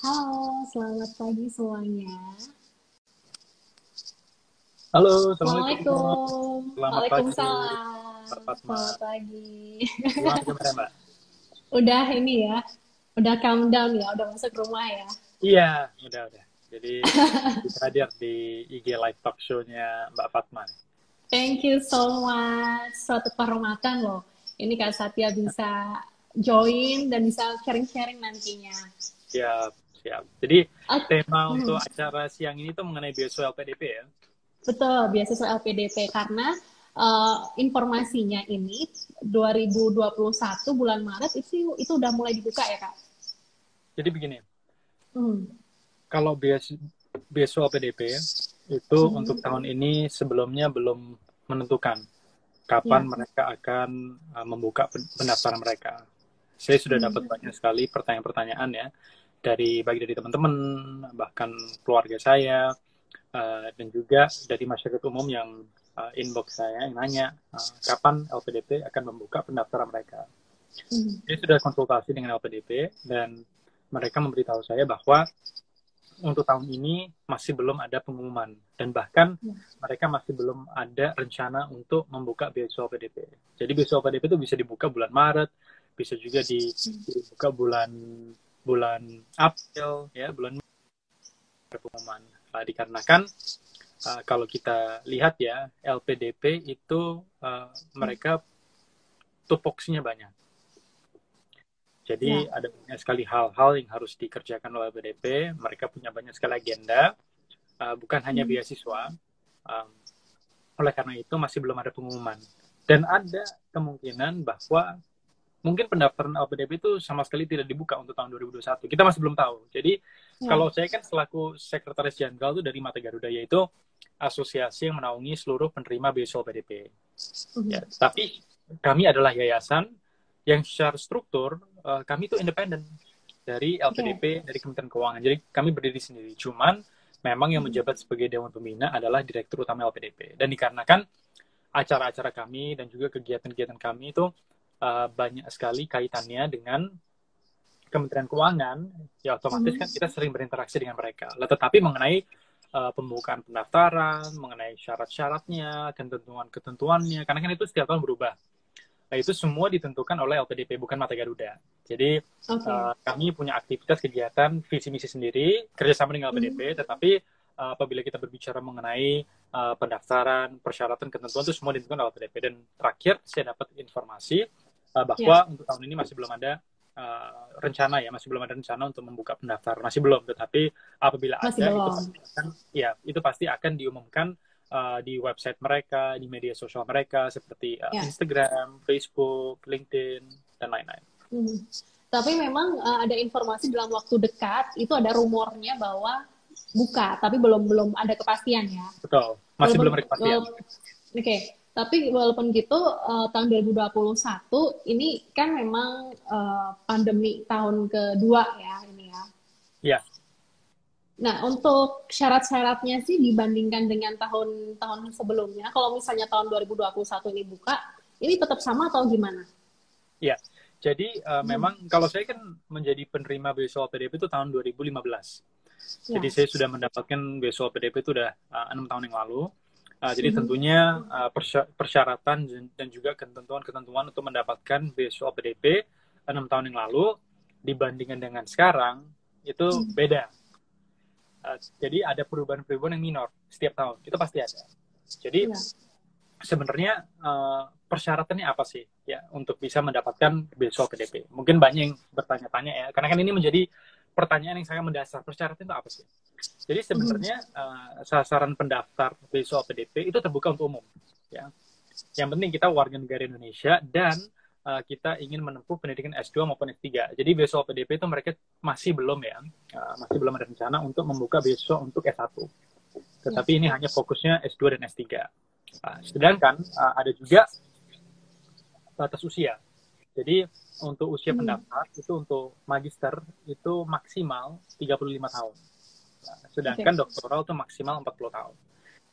Halo, selamat pagi semuanya. Halo, Assalamualaikum. Assalamualaikum. Selamat pagi, Mbak Waalaikumsalam. Fatma. Selamat pagi. Gimana kabarnya, Mbak? Udah ini ya, udah calm down ya, udah masuk rumah ya. Iya, udah. Jadi, bisa hadir di IG Live Talk Show-nya Mbak Fatma. Thank you so much. Suatu kehormatan loh. Ini Kak Satya bisa join dan bisa sharing-sharing nantinya. Siap. Jadi, Ah, tema untuk hmm, acara siang ini tuh mengenai beasiswa LPDP ya. betul, beasiswa LPDP karena informasinya ini 2021 bulan Maret itu udah mulai dibuka ya Kak. Jadi begini, Hmm. kalau beasiswa LPDP itu untuk Hmm. tahun ini sebelumnya belum menentukan kapan Ya. mereka akan membuka pendaftaran mereka. Saya sudah dapat Hmm. banyak sekali pertanyaan-pertanyaan ya baik dari teman-teman, bahkan keluarga saya, dan juga dari masyarakat umum yang inbox saya yang nanya kapan LPDP akan membuka pendaftaran mereka. Hmm. Saya sudah konsultasi dengan LPDP dan mereka memberitahu saya bahwa untuk tahun ini masih belum ada pengumuman dan bahkan Ya. mereka masih belum ada rencana untuk membuka beasiswa LPDP. Jadi beasiswa LPDP itu bisa dibuka bulan Maret, bisa juga dibuka bulan bulan April ya, bulan pengumuman. Dikarenakan kalau kita lihat ya LPDP itu mereka tupoksinya banyak. Jadi Ya. ada banyak sekali hal-hal yang harus dikerjakan oleh LPDP. Mereka punya banyak sekali agenda, bukan hanya Hmm. beasiswa. Um, oleh karena itu masih belum ada pengumuman. Dan ada kemungkinan bahwa mungkin pendaftaran LPDP itu sama sekali tidak dibuka untuk tahun 2021. Kita masih belum tahu. Jadi Ya. kalau saya kan selaku sekretaris jenderal itu dari Mata Garuda, yaitu asosiasi yang menaungi seluruh penerima beasiswa LPDP. Hmm. Ya, tapi kami adalah yayasan yang secara struktur kami itu independen dari Oke. LPDP, dari Kementerian Keuangan. Jadi kami berdiri sendiri. Cuman memang yang Hmm. menjabat sebagai Dewan Pembina adalah Direktur Utama LPDP. Dan dikarenakan acara-acara kami dan juga kegiatan-kegiatan kami itu banyak sekali kaitannya dengan Kementerian Keuangan, ya otomatis Hmm. kan kita sering berinteraksi dengan mereka. Tetapi mengenai pembukaan pendaftaran, mengenai syarat-syaratnya, ketentuan-ketentuannya, karena kan itu setiap tahun berubah. Nah, itu semua ditentukan oleh LPDP, bukan Mata Garuda. Jadi, Oke. kami punya aktivitas kegiatan visi misi sendiri, kerjasama dengan Hmm. LPDP, tetapi apabila kita berbicara mengenai pendaftaran, persyaratan, ketentuan, itu semua ditentukan oleh LPDP. Dan terakhir, saya dapat informasi Ya. bahwa untuk tahun ini masih belum ada masih belum ada rencana untuk membuka pendaftaran, masih belum. Tetapi apabila Masih ada, belum. itu pasti akan diumumkan di website mereka, di media sosial mereka seperti Ya. Instagram, Facebook, LinkedIn, dan lain-lain. Hmm. Tapi memang ada informasi dalam waktu dekat itu ada rumornya bahwa buka, tapi belum belum ada kepastian ya. Betul, masih Walaupun belum ada kepastian. Oke, tapi walaupun gitu tahun 2021 ini kan memang pandemi tahun kedua ya ini ya. Ya, Nah, untuk syarat-syaratnya sih dibandingkan dengan tahun-tahun sebelumnya, kalau misalnya tahun 2021 ini buka, ini tetap sama atau gimana? ya. Jadi Hmm. memang kalau saya kan menjadi penerima beasiswa PDP itu tahun 2015. Jadi Ya. saya sudah mendapatkan beasiswa PDP itu udah 6 tahun yang lalu. Jadi Mhm. tentunya persyaratan dan juga ketentuan-ketentuan untuk mendapatkan beasiswa PDP 6 tahun yang lalu dibandingkan dengan sekarang itu Hmm. beda. Jadi ada perubahan-perubahan yang minor setiap tahun. Itu pasti ada. Jadi Ya. sebenarnya persyaratannya apa sih ya untuk bisa mendapatkan beasiswa PDP? Mungkin banyak yang bertanya-tanya ya, karena kan ini menjadi pertanyaan yang sangat mendasar. Persyaratan itu apa sih? Jadi Mhm. sebenarnya sasaran pendaftar beasiswa PDP itu terbuka untuk umum. Ya. Yang penting kita warga negara Indonesia dan kita ingin menempuh pendidikan S2 maupun S3. Jadi beasiswa PDP itu mereka masih belum ya, masih belum ada rencana untuk membuka beasiswa untuk S1. Ya. Tetapi ini hanya fokusnya S2 dan S3. Sedangkan ada juga batas usia. Jadi untuk usia Mhm. pendaftar itu untuk magister itu maksimal 35 tahun. Oke. Sedangkan doktoral itu maksimal 40 tahun.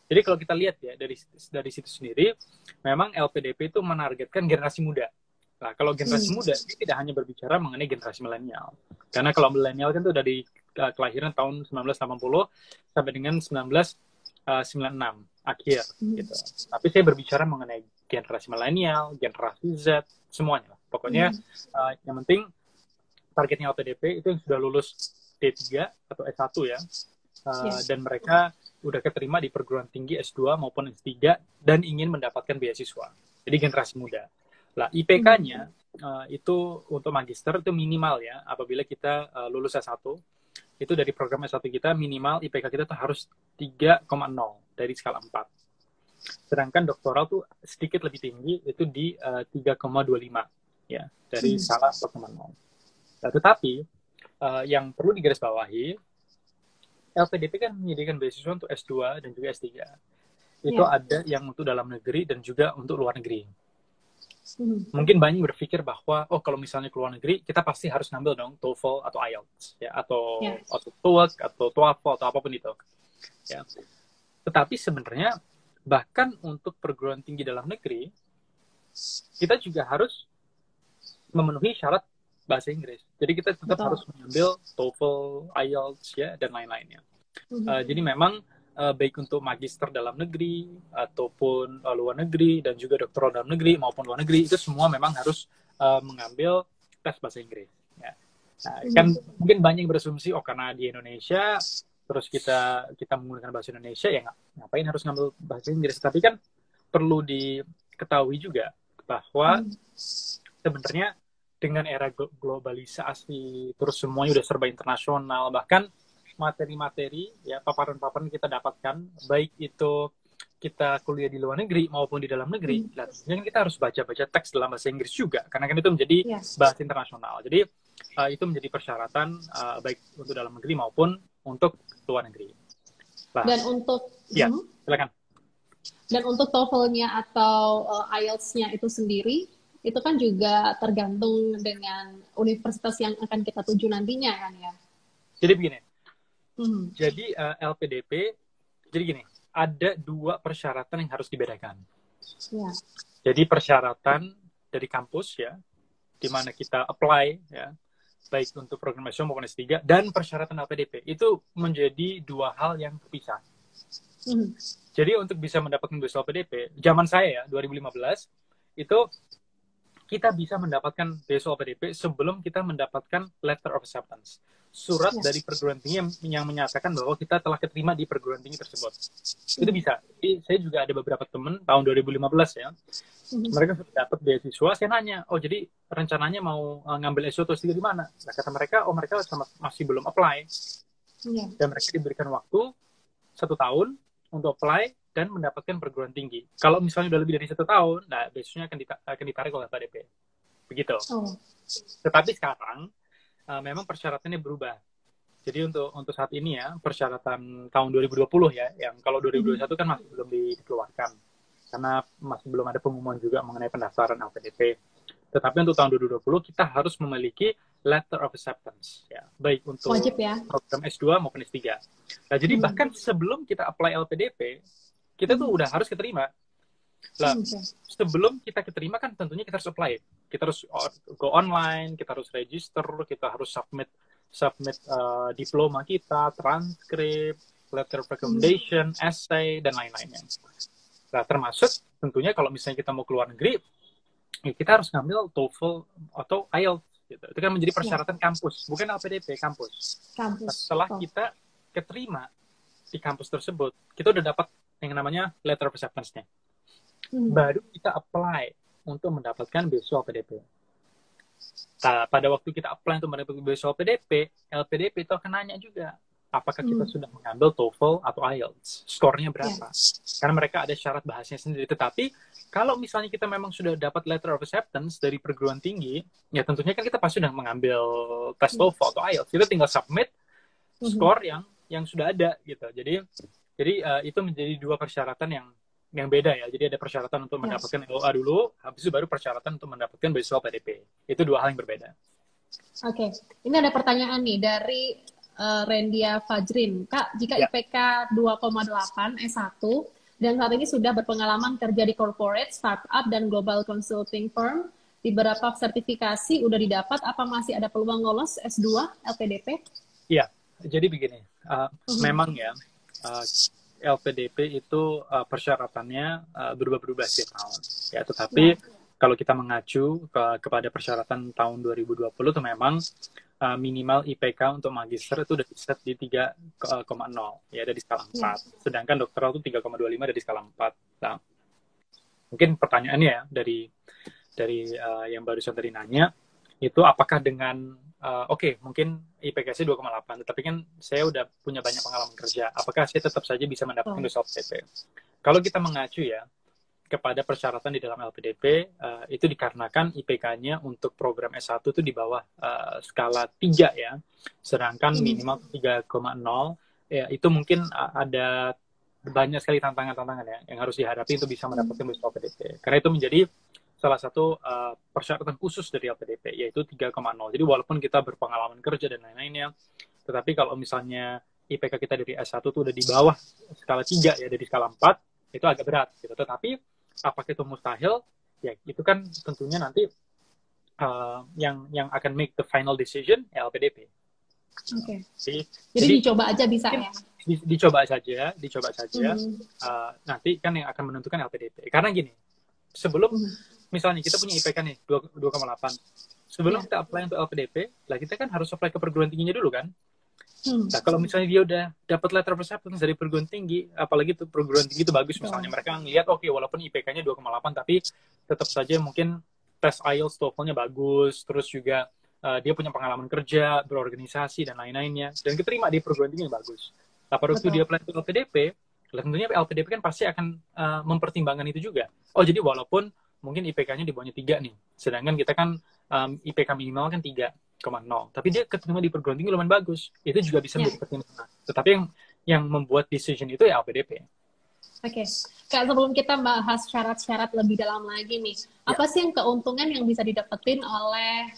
Jadi kalau kita lihat ya dari situ sendiri, memang LPDP itu menargetkan generasi muda. Nah, kalau generasi Hmm. muda ini tidak hanya berbicara mengenai generasi milenial. Karena kalau milenial kan itu kelahiran tahun 1980 sampai dengan 1996 akhir gitu. Tapi saya berbicara mengenai generasi milenial, generasi Z, semuanya. Pokoknya yang penting targetnya LPDP itu yang sudah lulus D3 atau S1 ya. Dan mereka udah keterima di perguruan tinggi S2 maupun S3 dan ingin mendapatkan beasiswa. Jadi generasi muda. Lah IPK-nya itu untuk magister itu minimal ya, apabila kita lulus S1 itu dari program S1 kita minimal IPK kita tuh harus 3,0 dari skala 4. Sedangkan doktoral tuh sedikit lebih tinggi itu di 3,25 ya dari skala 4,0. Nah, tetapi yang perlu digarisbawahi, LPDP kan menyediakan beasiswa untuk S2 dan juga S3. Itu ada yang untuk dalam negeri dan juga untuk luar negeri. Mungkin banyak berpikir bahwa kalau misalnya ke luar negeri kita pasti harus ngambil dong TOEFL atau IELTS ya atau TOEIC atau TOEFL atau apapun itu. Ya. Tetapi sebenarnya bahkan untuk perguruan tinggi dalam negeri kita juga harus memenuhi syarat bahasa Inggris. Jadi kita tetap harus mengambil TOEFL, IELTS ya dan lain-lainnya. Jadi memang baik untuk magister dalam negeri ataupun luar negeri dan juga doktoral dalam negeri maupun luar negeri itu semua memang harus mengambil tes bahasa Inggris. Ya. Nah, kan mungkin banyak yang berasumsi karena di Indonesia terus kita menggunakan bahasa Indonesia ya ngapain harus ngambil bahasa Inggris. Tapi kan perlu diketahui juga bahwa sebenarnya dengan era globalisasi, terus semuanya udah serba internasional, bahkan materi-materi, ya paparan-paparan kita dapatkan, baik itu kita kuliah di luar negeri maupun di dalam negeri, dan kita harus baca-baca teks dalam bahasa Inggris juga, karena kan itu menjadi bahasa internasional. Jadi itu menjadi persyaratan baik untuk dalam negeri maupun untuk luar negeri. Nah, dan untuk silakan. Dan untuk TOEFL-nya atau IELTS-nya itu sendiri, itu kan juga tergantung dengan universitas yang akan kita tuju nantinya kan ya. Jadi begini, jadi LPDP, jadi gini, ada 2 persyaratan yang harus dibedakan. Jadi persyaratan dari kampus ya, di mana kita apply ya, baik untuk program S2 maupun S3, dan persyaratan LPDP, itu menjadi 2 hal yang terpisah. Jadi untuk bisa mendapatkan beasiswa LPDP, zaman saya ya, 2015, itu kita bisa mendapatkan beasiswa LPDP sebelum kita mendapatkan letter of acceptance. Surat dari perguruan tinggi yang menyatakan bahwa kita telah keterima di perguruan tinggi tersebut. Itu bisa. Jadi saya juga ada beberapa teman tahun 2015 ya. Mereka sudah dapat beasiswa, saya nanya, jadi rencananya mau ngambil S2 atau S3 di mana? Nah, kata mereka, mereka masih belum apply. Dan mereka diberikan waktu 1 tahun untuk apply dan mendapatkan perguruan tinggi. Kalau misalnya udah lebih dari 1 tahun, nah beasiswanya akan ditarik oleh LPDP. Begitu. Tetapi sekarang memang persyaratannya berubah. Jadi untuk saat ini ya, persyaratan tahun 2020 ya, yang kalau 2021 kan masih belum dikeluarkan. Karena masih belum ada pengumuman juga mengenai pendaftaran LPDP. Tetapi untuk tahun 2020 kita harus memiliki letter of acceptance ya, baik untuk program S2 maupun S3. Nah, jadi bahkan sebelum kita apply LPDP, kita tuh udah harus keterima. Lah, sebelum kita keterima kan tentunya kita harus apply. Kita harus go online, kita harus register, kita harus submit diploma kita, transkrip, letter of recommendation, essay, dan lain-lainnya. Nah, termasuk tentunya kalau misalnya kita mau keluar negeri, ya kita harus ngambil TOEFL atau IELTS. Gitu. Itu kan menjadi persyaratan kampus, bukan LPDP, kampus. Setelah kita keterima di kampus tersebut, kita udah dapat yang namanya letter of acceptance-nya. Baru kita apply untuk mendapatkan beasiswa LPDP. Nah, pada waktu kita apply untuk mendapatkan beasiswa LPDP itu akan nanya juga, apakah kita sudah mengambil TOEFL atau IELTS, skornya berapa. Karena mereka ada syarat bahasanya sendiri. Tetapi kalau misalnya kita memang sudah dapat letter of acceptance dari perguruan tinggi, ya tentunya kan kita pasti sudah mengambil tes TOEFL atau IELTS. Kita tinggal submit skor yang sudah ada gitu. Jadi itu menjadi 2 persyaratan yang beda ya. Jadi ada persyaratan untuk mendapatkan LOA dulu, habis itu baru persyaratan untuk mendapatkan beasiswa LPDP. Itu 2 hal yang berbeda. Oke. Ini ada pertanyaan nih dari Rendia Fajrin. Kak, jika IPK 2,8 S1 dan saat ini sudah berpengalaman kerja di corporate, startup, dan global consulting firm, di beberapa sertifikasi udah didapat, apa masih ada peluang lolos S2 LPDP? Iya. Jadi begini, memang ya, LPDP itu persyaratannya berubah-berubah setiap tahun. Ya, tetapi kalau kita mengacu kepada persyaratan tahun 2020 itu memang minimal IPK untuk magister itu udah diset di 3,0 ya, dari skala 4. Sedangkan doktoral itu 3,25 dari skala 4. Nah, mungkin pertanyaannya ya dari yang barusan tadi nanya itu apakah dengan oke, mungkin IPK saya 2,8, tetapi kan saya udah punya banyak pengalaman kerja. Apakah saya tetap saja bisa mendapatkan beasiswa LPDP? Kalau kita mengacu ya kepada persyaratan di dalam LPDP, itu dikarenakan IPK-nya untuk program S1 itu di bawah skala 3 ya, sedangkan minimal 3,0, ya, itu mungkin ada banyak sekali tantangan-tantangan ya yang harus dihadapi untuk bisa mendapatkan beasiswa LPDP. Karena itu menjadi salah satu persyaratan khusus dari LPDP, yaitu 3,0. Jadi walaupun kita berpengalaman kerja dan lain-lainnya, tetapi kalau misalnya IPK kita dari S1 itu udah di bawah skala 3 ya, dari skala 4, itu agak berat gitu. Tetapi apakah itu mustahil? Ya, itu kan tentunya nanti yang akan make the final decision ya LPDP. Oke. Jadi dicoba aja bisa ya? Dicoba saja. Nanti kan yang akan menentukan LPDP. Karena gini, sebelum misalnya kita punya IPK nih 2,8, sebelum kita apply untuk LPDP, lah kita kan harus apply ke perguruan tingginya dulu kan. Nah, kalau misalnya dia udah dapat letter of acceptance dari perguruan tinggi, apalagi tuh perguruan tinggi itu bagus, misalnya mereka ngelihat oke, walaupun IPK-nya 2,8 tapi tetap saja mungkin tes IELTS, TOEFL-nya bagus, terus juga dia punya pengalaman kerja, berorganisasi dan lain-lainnya, dan keterima di perguruan tinggi yang bagus. Nah, pada waktu dia apply untuk LPDP, tentunya LPDP kan pasti akan mempertimbangkan itu juga. Oh, jadi walaupun mungkin IPK-nya di bawahnya 3 nih, sedangkan kita kan IPK minimal kan 3,0, tapi dia keterima di perguruan tinggi lumayan bagus, itu juga bisa menjadi pertimbangan. Tetapi yang membuat decision itu ya LPDP. Oke, Kak, sebelum kita bahas syarat-syarat lebih dalam lagi nih, apa sih yang keuntungan yang bisa didapetin oleh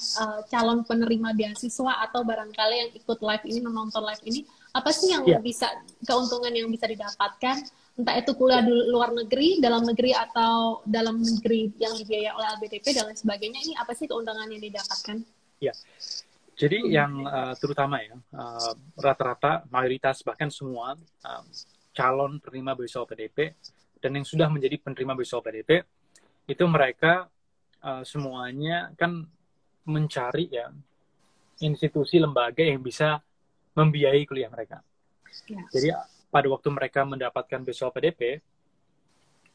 calon penerima beasiswa atau barangkali yang ikut live ini, menonton live ini, apa sih yang bisa, keuntungan yang bisa didapatkan, entah itu kuliah di luar negeri, dalam negeri, atau dalam negeri yang dibiayai oleh LPDP dan lain sebagainya, ini apa sih keuntungan yang didapatkan? Ya, jadi yang terutama ya, rata-rata, mayoritas, bahkan semua calon penerima beasiswa LPDP dan yang sudah menjadi penerima beasiswa LPDP itu mereka semuanya kan mencari ya institusi lembaga yang bisa membiayai kuliah mereka. Jadi pada waktu mereka mendapatkan beasiswa LPDP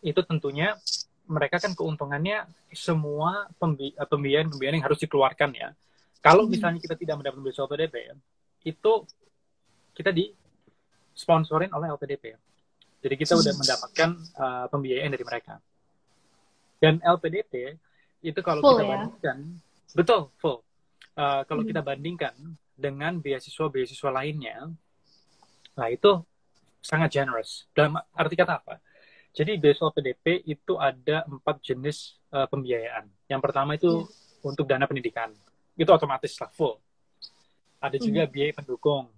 itu tentunya mereka kan keuntungannya semua pembiayaan yang harus dikeluarkan ya. Kalau misalnya kita tidak mendapatkan beasiswa LPDP itu kita sponsorin oleh LPDP. Jadi kita udah mendapatkan pembiayaan dari mereka. Dan LPDP itu kalau kita bandingkan, betul, full. Kalau kita bandingkan dengan beasiswa-beasiswa lainnya, nah itu sangat generous. Dalam arti kata apa? Jadi beasiswa LPDP itu ada 4 jenis pembiayaan. Yang pertama itu untuk dana pendidikan. Itu otomatis lah, full. Ada juga biaya pendukung.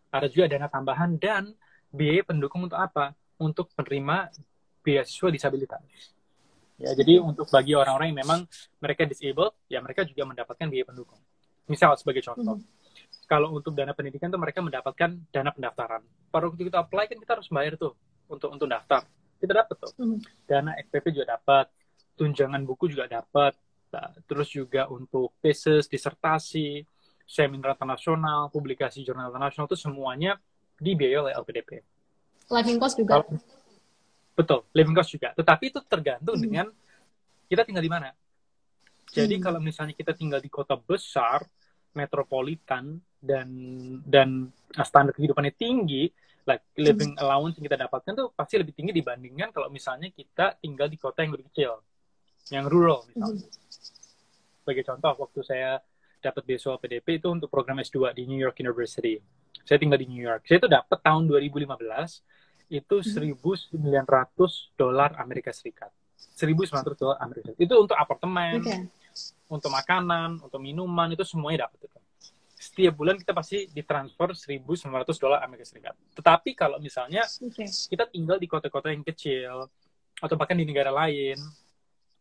Ada juga dana tambahan dan biaya pendukung untuk apa? Untuk penerima beasiswa disabilitas. Ya, jadi untuk bagi orang-orang yang memang mereka disabled, ya mereka juga mendapatkan biaya pendukung. Misal sebagai contoh, kalau untuk dana pendidikan tuh mereka mendapatkan dana pendaftaran. Pada waktu kita apply kan kita harus bayar tuh untuk daftar. Kita dapat tuh. Dana SPP juga dapat, tunjangan buku juga dapat. Nah, terus juga untuk thesis, disertasi, seminar internasional, publikasi jurnal internasional itu semuanya dibiayai oleh LPDP. Living cost juga. Betul, living cost juga. Tetapi itu tergantung dengan kita tinggal di mana. Jadi kalau misalnya kita tinggal di kota besar, metropolitan, dan standar kehidupannya tinggi, like living allowance yang kita dapatkan tuh pasti lebih tinggi dibandingkan kalau misalnya kita tinggal di kota yang lebih kecil, yang rural misalnya. Sebagai contoh, waktu saya dapat beasiswa LPDP itu untuk program S2 di New York University. Saya tinggal di New York. Saya itu dapat tahun 2015 itu $1.900 Amerika Serikat. $1.900 Amerika Serikat. Itu untuk apartemen, untuk makanan, untuk minuman, itu semuanya dapat itu. Setiap bulan kita pasti ditransfer $1.900 Amerika Serikat. Tetapi kalau misalnya kita tinggal di kota-kota yang kecil atau bahkan di negara lain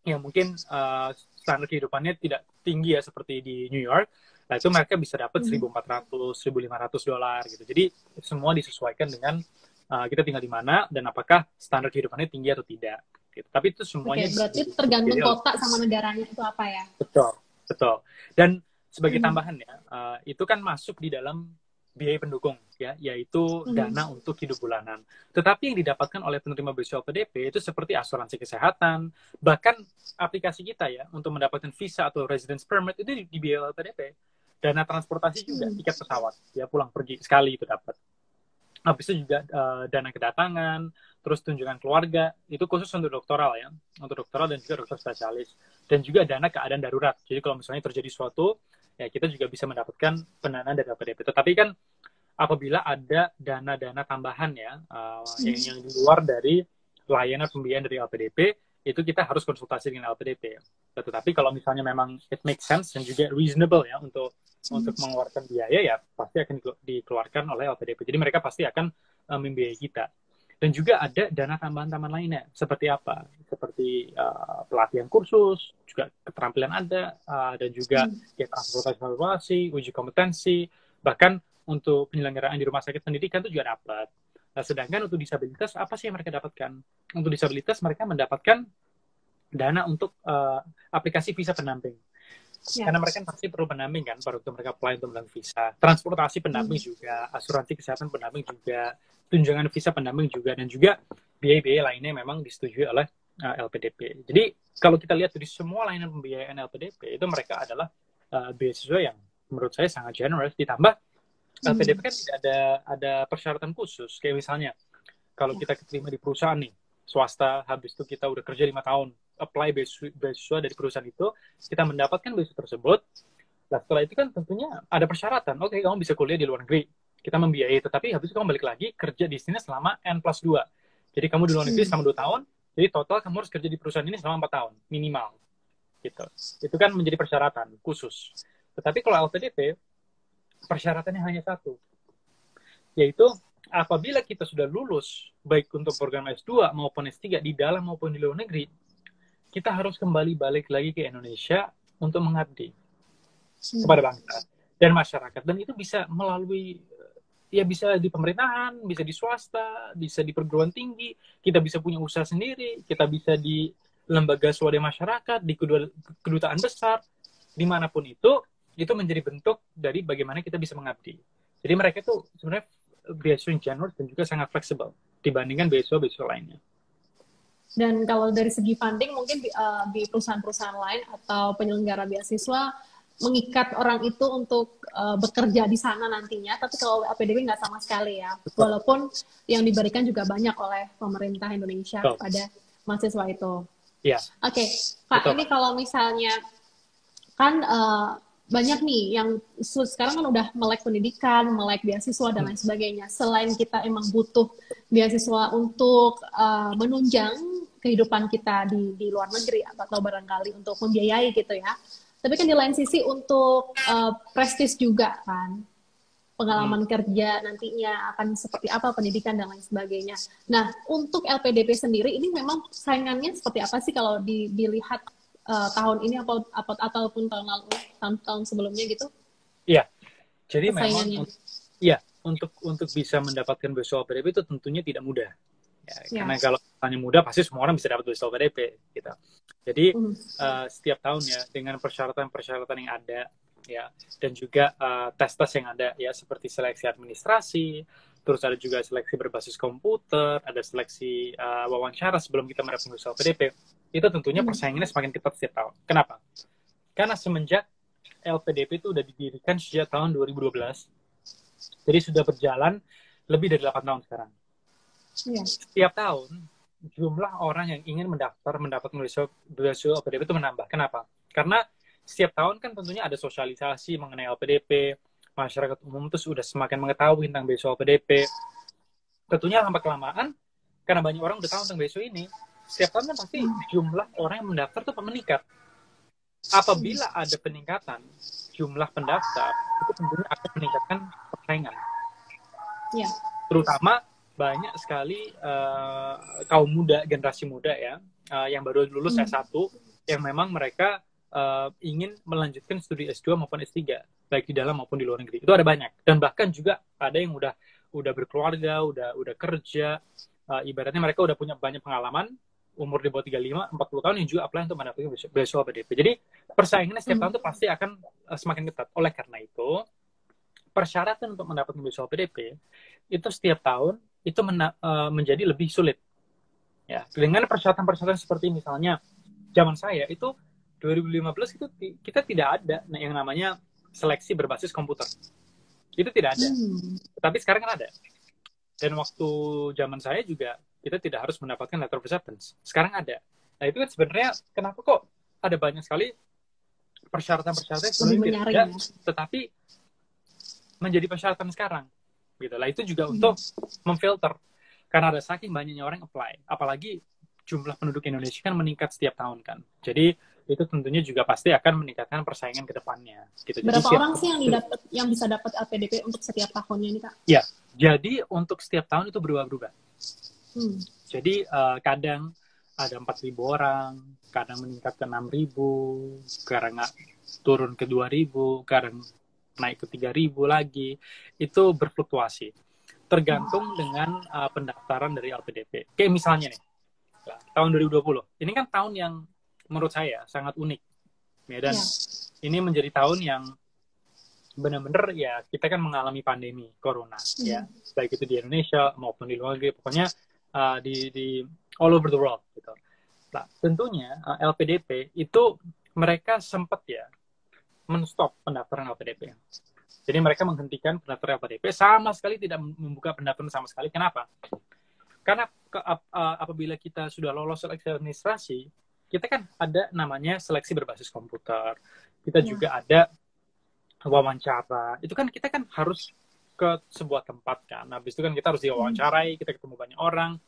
yang mungkin standar kehidupannya tidak tinggi ya seperti di New York, Nah, itu mereka bisa dapat Hmm. 1.400, 1.500 dolar gitu. Jadi semua disesuaikan dengan kita tinggal di mana dan apakah standar kehidupannya tinggi atau tidak. Gitu. Tapi itu Oke, semuanya berarti tergantung dibiayai oleh kota sama negaranya itu apa ya? betul, betul. Dan sebagai Hmm. tambahan ya, itu kan masuk di dalam biaya pendukung ya, yaitu Hmm. dana untuk hidup bulanan. Tetapi yang didapatkan oleh penerima beasiswa LPDP itu seperti asuransi kesehatan, bahkan aplikasi kita ya untuk mendapatkan visa atau residence permit itu dibiayai oleh LPDP. Dana transportasi juga, Hmm. tiket pesawat ya pulang pergi sekali itu dapat. Habis itu juga dana kedatangan, terus tunjangan keluarga, itu khusus untuk doktoral ya, untuk doktoral dan juga dokter spesialis. Dan juga dana keadaan darurat. Jadi kalau misalnya terjadi suatu, ya kita juga bisa mendapatkan pendanaan dari LPDP. Tetapi kan apabila ada dana-dana tambahan ya, yang di luar dari layanan pembiayaan dari LPDP, itu kita harus konsultasi dengan LPDP. Tetapi kalau misalnya memang it makes sense dan juga reasonable ya untuk mengeluarkan biaya, ya pasti akan dikeluarkan oleh LPDP. Jadi mereka pasti akan membiayai kita. Dan juga ada dana tambahan-tambahan lainnya. Seperti apa? Seperti pelatihan kursus, juga keterampilan ada, dan juga ya, transportasi, uji kompetensi, bahkan untuk penyelenggaraan di rumah sakit pendidikan itu juga dapat. Nah, sedangkan untuk disabilitas, apa sih yang mereka dapatkan? Untuk disabilitas, mereka mendapatkan dana untuk aplikasi visa pendamping. Ya. Karena mereka pasti perlu pendamping kan, baru untuk mereka apply untuk mendapatkan visa. Transportasi pendamping juga, asuransi kesehatan pendamping juga, tunjangan visa pendamping juga, dan juga biaya-biaya lainnya memang disetujui oleh LPDP. Jadi kalau kita lihat dari semua layanan pembiayaan LPDP, itu mereka adalah beasiswa yang menurut saya sangat generous, ditambah LPDP kan tidak ada persyaratan khusus. Kayak misalnya, kalau kita keterima di perusahaan nih, swasta, habis itu kita udah kerja 5 tahun, apply beasiswa dari perusahaan itu, kita mendapatkan beasiswa tersebut. Nah, setelah itu kan tentunya ada persyaratan. Oke, kamu bisa kuliah di luar negeri. Kita membiayai, tetapi habis itu kamu balik lagi kerja di sini selama N+2. Jadi kamu di luar negeri selama 2 tahun, jadi total kamu harus kerja di perusahaan ini selama 4 tahun, minimal. Gitu. Itu kan menjadi persyaratan khusus. Tetapi kalau LPDP, persyaratannya hanya satu, yaitu apabila kita sudah lulus, baik untuk program S2 maupun S3 di dalam maupun di luar negeri, kita harus kembali balik lagi ke Indonesia untuk mengabdi kepada bangsa dan masyarakat. Dan itu bisa melalui, ya bisa di pemerintahan, bisa di swasta, bisa di perguruan tinggi, kita bisa punya usaha sendiri, kita bisa di lembaga swadaya masyarakat, di kedutaan besar, dimanapun itu menjadi bentuk dari bagaimana kita bisa mengabdi. Jadi mereka itu sebenarnya beasiswa yang generous dan juga sangat fleksibel dibandingkan beasiswa lainnya. Dan kalau dari segi funding mungkin di perusahaan-perusahaan lain atau penyelenggara beasiswa mengikat orang itu untuk bekerja di sana nantinya, tapi kalau LPDP nggak sama sekali ya. Betul. Walaupun yang diberikan juga banyak oleh pemerintah Indonesia Betul. kepada mahasiswa itu. Iya. Oke, Pak, Betul, ini kalau misalnya kan banyak nih yang sekarang kan udah melek pendidikan, melek beasiswa dan lain sebagainya. Selain kita emang butuh beasiswa untuk menunjang kehidupan kita di luar negeri atau barangkali untuk membiayai gitu ya. Tapi kan di lain sisi untuk prestis juga kan. Pengalaman kerja nantinya akan seperti apa, pendidikan dan lain sebagainya. Nah, untuk LPDP sendiri ini memang saingannya seperti apa sih kalau dilihat tahun ini ataupun tahun lalu, tahun sebelumnya gitu? Iya. Jadi persaingannya. memang ya untuk bisa mendapatkan beasiswa LPDP itu tentunya tidak mudah. Ya. Karena kalau tanya mudah pasti semua orang bisa dapat beasiswa LPDP gitu. Jadi setiap tahun ya dengan persyaratan-persyaratan yang ada ya, dan juga tes-tes yang ada ya, seperti seleksi administrasi, terus ada juga seleksi berbasis komputer, ada seleksi wawancara sebelum kita mendapatkan beasiswa LPDP. Itu tentunya persaingannya semakin ketat setiap tahun. Kenapa? Karena semenjak LPDP itu udah didirikan sejak tahun 2012, jadi sudah berjalan lebih dari 8 tahun sekarang. Setiap tahun jumlah orang yang ingin mendapatkan beasiswa LPDP itu menambah. Kenapa? Karena setiap tahun kan tentunya ada sosialisasi mengenai LPDP, masyarakat umum itu sudah semakin mengetahui tentang beasiswa LPDP. Tentunya lama-kelamaan, karena banyak orang udah tahu tentang beasiswa ini, setiap tahun kan pasti jumlah orang yang mendaftar itu meningkat. Apabila ada peningkatan jumlah pendaftar, itu tentunya akan meningkatkan persaingan. Ya. Terutama banyak sekali kaum muda, generasi muda ya, yang baru lulus S1, yang memang mereka ingin melanjutkan studi S2 maupun S3. baik di dalam maupun di luar negeri. Itu ada banyak. Dan bahkan juga ada yang udah berkeluarga, udah kerja, ibaratnya mereka udah punya banyak pengalaman, umur di bawah 35, 40 tahun yang juga apply untuk mendapatkan beasiswa LPDP. Jadi persaingannya setiap tahun itu pasti akan semakin ketat. Oleh karena itu, persyaratan untuk mendapatkan beasiswa LPDP itu setiap tahun itu menjadi lebih sulit. Ya, dengan persyaratan-persyaratan seperti misalnya zaman saya itu 2015 itu kita tidak ada yang namanya seleksi berbasis komputer. Itu tidak ada. Tapi sekarang kan ada. Dan waktu zaman saya juga kita tidak harus mendapatkan letter of acceptance. Sekarang ada. Nah itu kan sebenarnya kenapa kok ada banyak sekali persyaratan-persyaratan yang sebenarnya tidak ada, tetapi menjadi persyaratan sekarang. Gitu lah. Itu juga untuk memfilter. Karena ada saking banyaknya orang apply. Apalagi jumlah penduduk Indonesia kan meningkat setiap tahun kan. Jadi itu tentunya juga pasti akan meningkatkan persaingan ke depannya. Gitu. Berapa orang sih yang bisa dapat LPDP untuk setiap tahunnya ini, Kak? Ya, jadi untuk setiap tahun itu berubah-ubah. Jadi kadang ada 4.000 orang, kadang meningkat ke 6.000, kadang turun ke 2.000, kadang naik ke 3.000 lagi. Itu berfluktuasi. Tergantung dengan pendaftaran dari LPDP. Kayak misalnya nih, tahun 2020. Ini kan tahun yang menurut saya sangat unik. Ya, dan ini menjadi tahun yang benar-benar ya kita kan mengalami pandemi corona ya, baik itu di Indonesia maupun di luar negeri, pokoknya di all over the world gitu. Nah, tentunya LPDP itu mereka sempat ya men-stop pendaftaran LPDP. Jadi mereka menghentikan pendaftaran LPDP, sama sekali tidak membuka pendaftaran sama sekali. Kenapa? Karena apabila kita sudah lolos seleksi administrasi, kita kan ada namanya seleksi berbasis komputer. Kita juga ada wawancara. Itu kan kita kan harus ke sebuah tempat kan. Habis itu kan kita harus diwawancarai, kita ketemu banyak orang.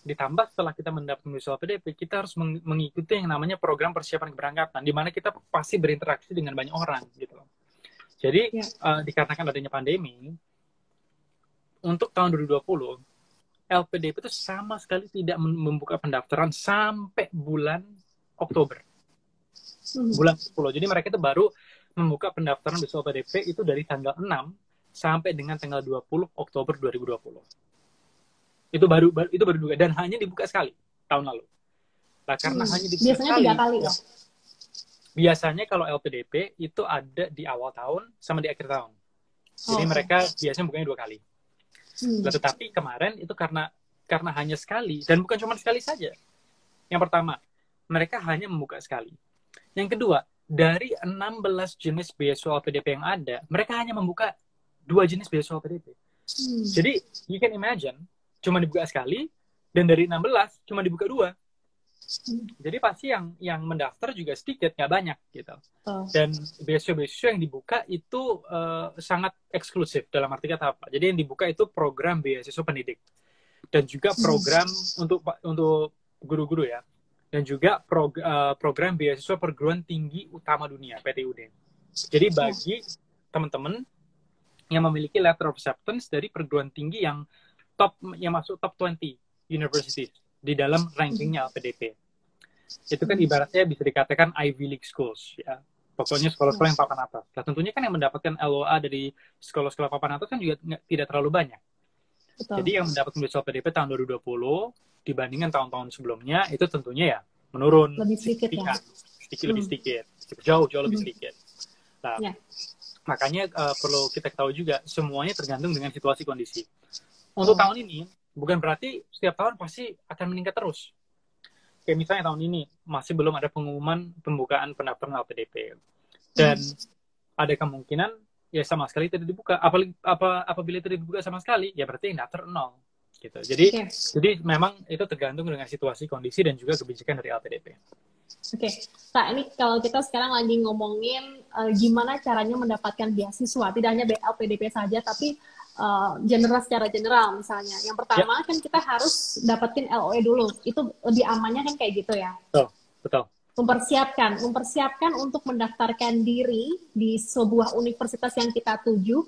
Ditambah setelah kita mendapatkan beasiswa LPDP, kita harus mengikuti yang namanya program persiapan keberangkatan, di mana kita pasti berinteraksi dengan banyak orang gitu. Jadi dikarenakan adanya pandemi, untuk tahun 2020 LPDP itu sama sekali tidak membuka pendaftaran sampai bulan Oktober. Bulan 10. Jadi mereka itu baru membuka pendaftaran beasiswa LPDP itu dari tanggal 6 sampai dengan tanggal 20 Oktober 2020. Itu baru juga, dan hanya dibuka sekali tahun lalu. Nah, karena hanya dibuka biasanya sekali, 3 kali ya. Biasanya kalau LPDP itu ada di awal tahun sama di akhir tahun. Jadi mereka biasanya bukanya 2 kali. Nah, tetapi kemarin itu karena hanya sekali, dan bukan cuma sekali saja. Yang pertama, mereka hanya membuka sekali. Yang kedua, dari 16 jenis beasiswa LPDP yang ada, mereka hanya membuka 2 jenis beasiswa LPDP. Jadi, you can imagine, cuma dibuka sekali, dan dari 16, cuma dibuka 2. Jadi pasti yang mendaftar juga sedikit, nggak banyak gitu. Dan beasiswa yang dibuka itu sangat eksklusif, dalam arti kata apa? Jadi yang dibuka itu program beasiswa pendidik, dan juga program untuk guru-guru ya, dan juga program beasiswa perguruan tinggi utama dunia (PTUD). Jadi bagi teman-teman yang memiliki letter of acceptance dari perguruan tinggi yang masuk top 20 universities di dalam rankingnya LPDP. Itu kan ibaratnya bisa dikatakan Ivy League schools ya. Pokoknya sekolah-sekolah yang papan atas. Nah, tentunya kan yang mendapatkan LOA dari sekolah-sekolah papan atas kan juga tidak terlalu banyak. Betul. Jadi yang mendapatkan beasiswa LPDP tahun 2020 dibandingkan tahun-tahun sebelumnya itu tentunya ya menurun lebih sedikit ya. Lebih sedikit. Jauh lebih sedikit. Nah, makanya perlu kita tahu juga semuanya tergantung dengan situasi kondisi. Untuk tahun ini bukan berarti setiap tahun pasti akan meningkat terus. Kayak misalnya tahun ini masih belum ada pengumuman pembukaan pendaftaran LPDP, dan ada kemungkinan ya sama sekali tidak dibuka. Apabila tidak dibuka sama sekali, ya berarti yang daftar 0 gitu. Jadi memang itu tergantung dengan situasi kondisi dan juga kebijakan dari LPDP. Oke, Kak, ini kalau kita sekarang lagi ngomongin gimana caranya mendapatkan beasiswa, tidak hanya LPDP saja, tapi secara general misalnya. Yang pertama kan kita harus dapetin LOE dulu. Itu lebih amannya kan kayak gitu ya. Betul. Mempersiapkan untuk mendaftarkan diri di sebuah universitas yang kita tuju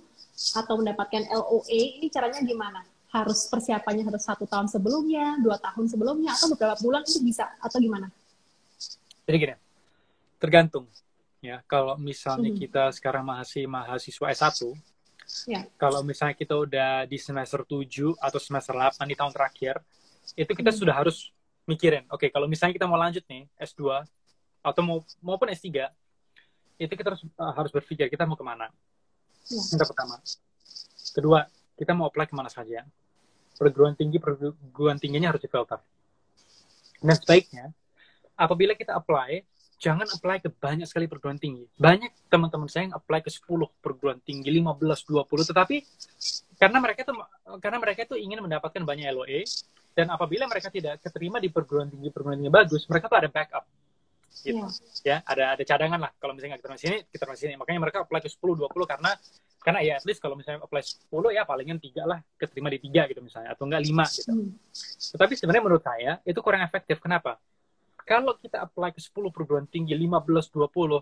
atau mendapatkan LOE. Ini caranya gimana? Harus persiapannya harus 1 tahun sebelumnya, 2 tahun sebelumnya, atau beberapa bulan itu bisa atau gimana? Jadi gini, tergantung. ya, kalau misalnya kita sekarang masih mahasiswa S1, kalau misalnya kita udah di semester 7 atau semester 8 di tahun terakhir, itu kita sudah harus mikirin, oke, kalau misalnya kita mau lanjut nih S2 atau maupun S3, itu kita harus berpikir kita mau kemana. Yang pertama. Kedua, kita mau apply kemana saja. Perguruan tingginya harus difilter. Dan sebaiknya, apabila kita apply, jangan apply ke banyak sekali perguruan tinggi. Banyak teman-teman saya yang apply ke 10 perguruan tinggi, 15, 20, tetapi karena mereka itu ingin mendapatkan banyak LOE, dan apabila mereka tidak keterima di perguruan tinggi bagus, mereka tuh ada backup. Gitu. Ya, ada cadangan lah. Kalau misalnya nggak keterima sini, makanya mereka apply ke 10, 20 karena ya at least kalau misalnya apply 10 ya palingan 3 lah keterima di 3 gitu misalnya, atau enggak 5 gitu. Tetapi sebenarnya menurut saya itu kurang efektif. Kenapa? Kalau kita apply ke 10 perguruan tinggi, 15, 20,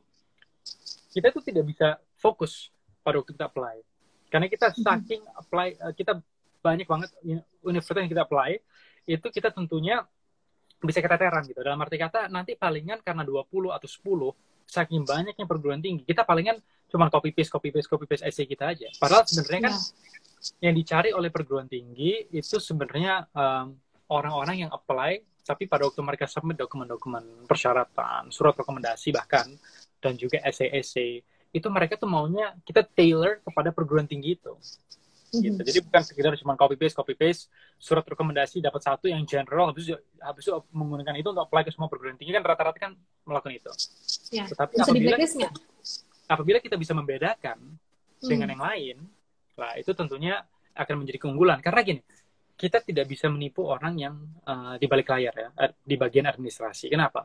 kita tuh tidak bisa fokus pada waktu kita apply. Karena kita saking apply, kita banyak banget universitas yang kita apply, itu kita tentunya bisa keteteran gitu. Dalam arti kata, nanti palingan karena 20 atau 10, saking banyaknya perguruan tinggi, kita palingan cuma copy paste essay kita aja. Padahal sebenarnya kan yang dicari oleh perguruan tinggi itu sebenarnya orang-orang yang apply, tapi pada waktu mereka submit dokumen-dokumen persyaratan, surat rekomendasi bahkan, dan juga essay-essay, itu mereka tuh maunya kita tailor kepada perguruan tinggi itu. Gitu. Jadi bukan sekedar cuma copy paste surat rekomendasi dapat satu yang general, habis itu menggunakan itu untuk apply ke semua perguruan tinggi, kan rata-rata kan melakukan itu. Tetapi apabila kita bisa membedakan dengan yang lain, lah itu tentunya akan menjadi keunggulan. Karena gini, kita tidak bisa menipu orang yang di balik layar ya, di bagian administrasi. Kenapa?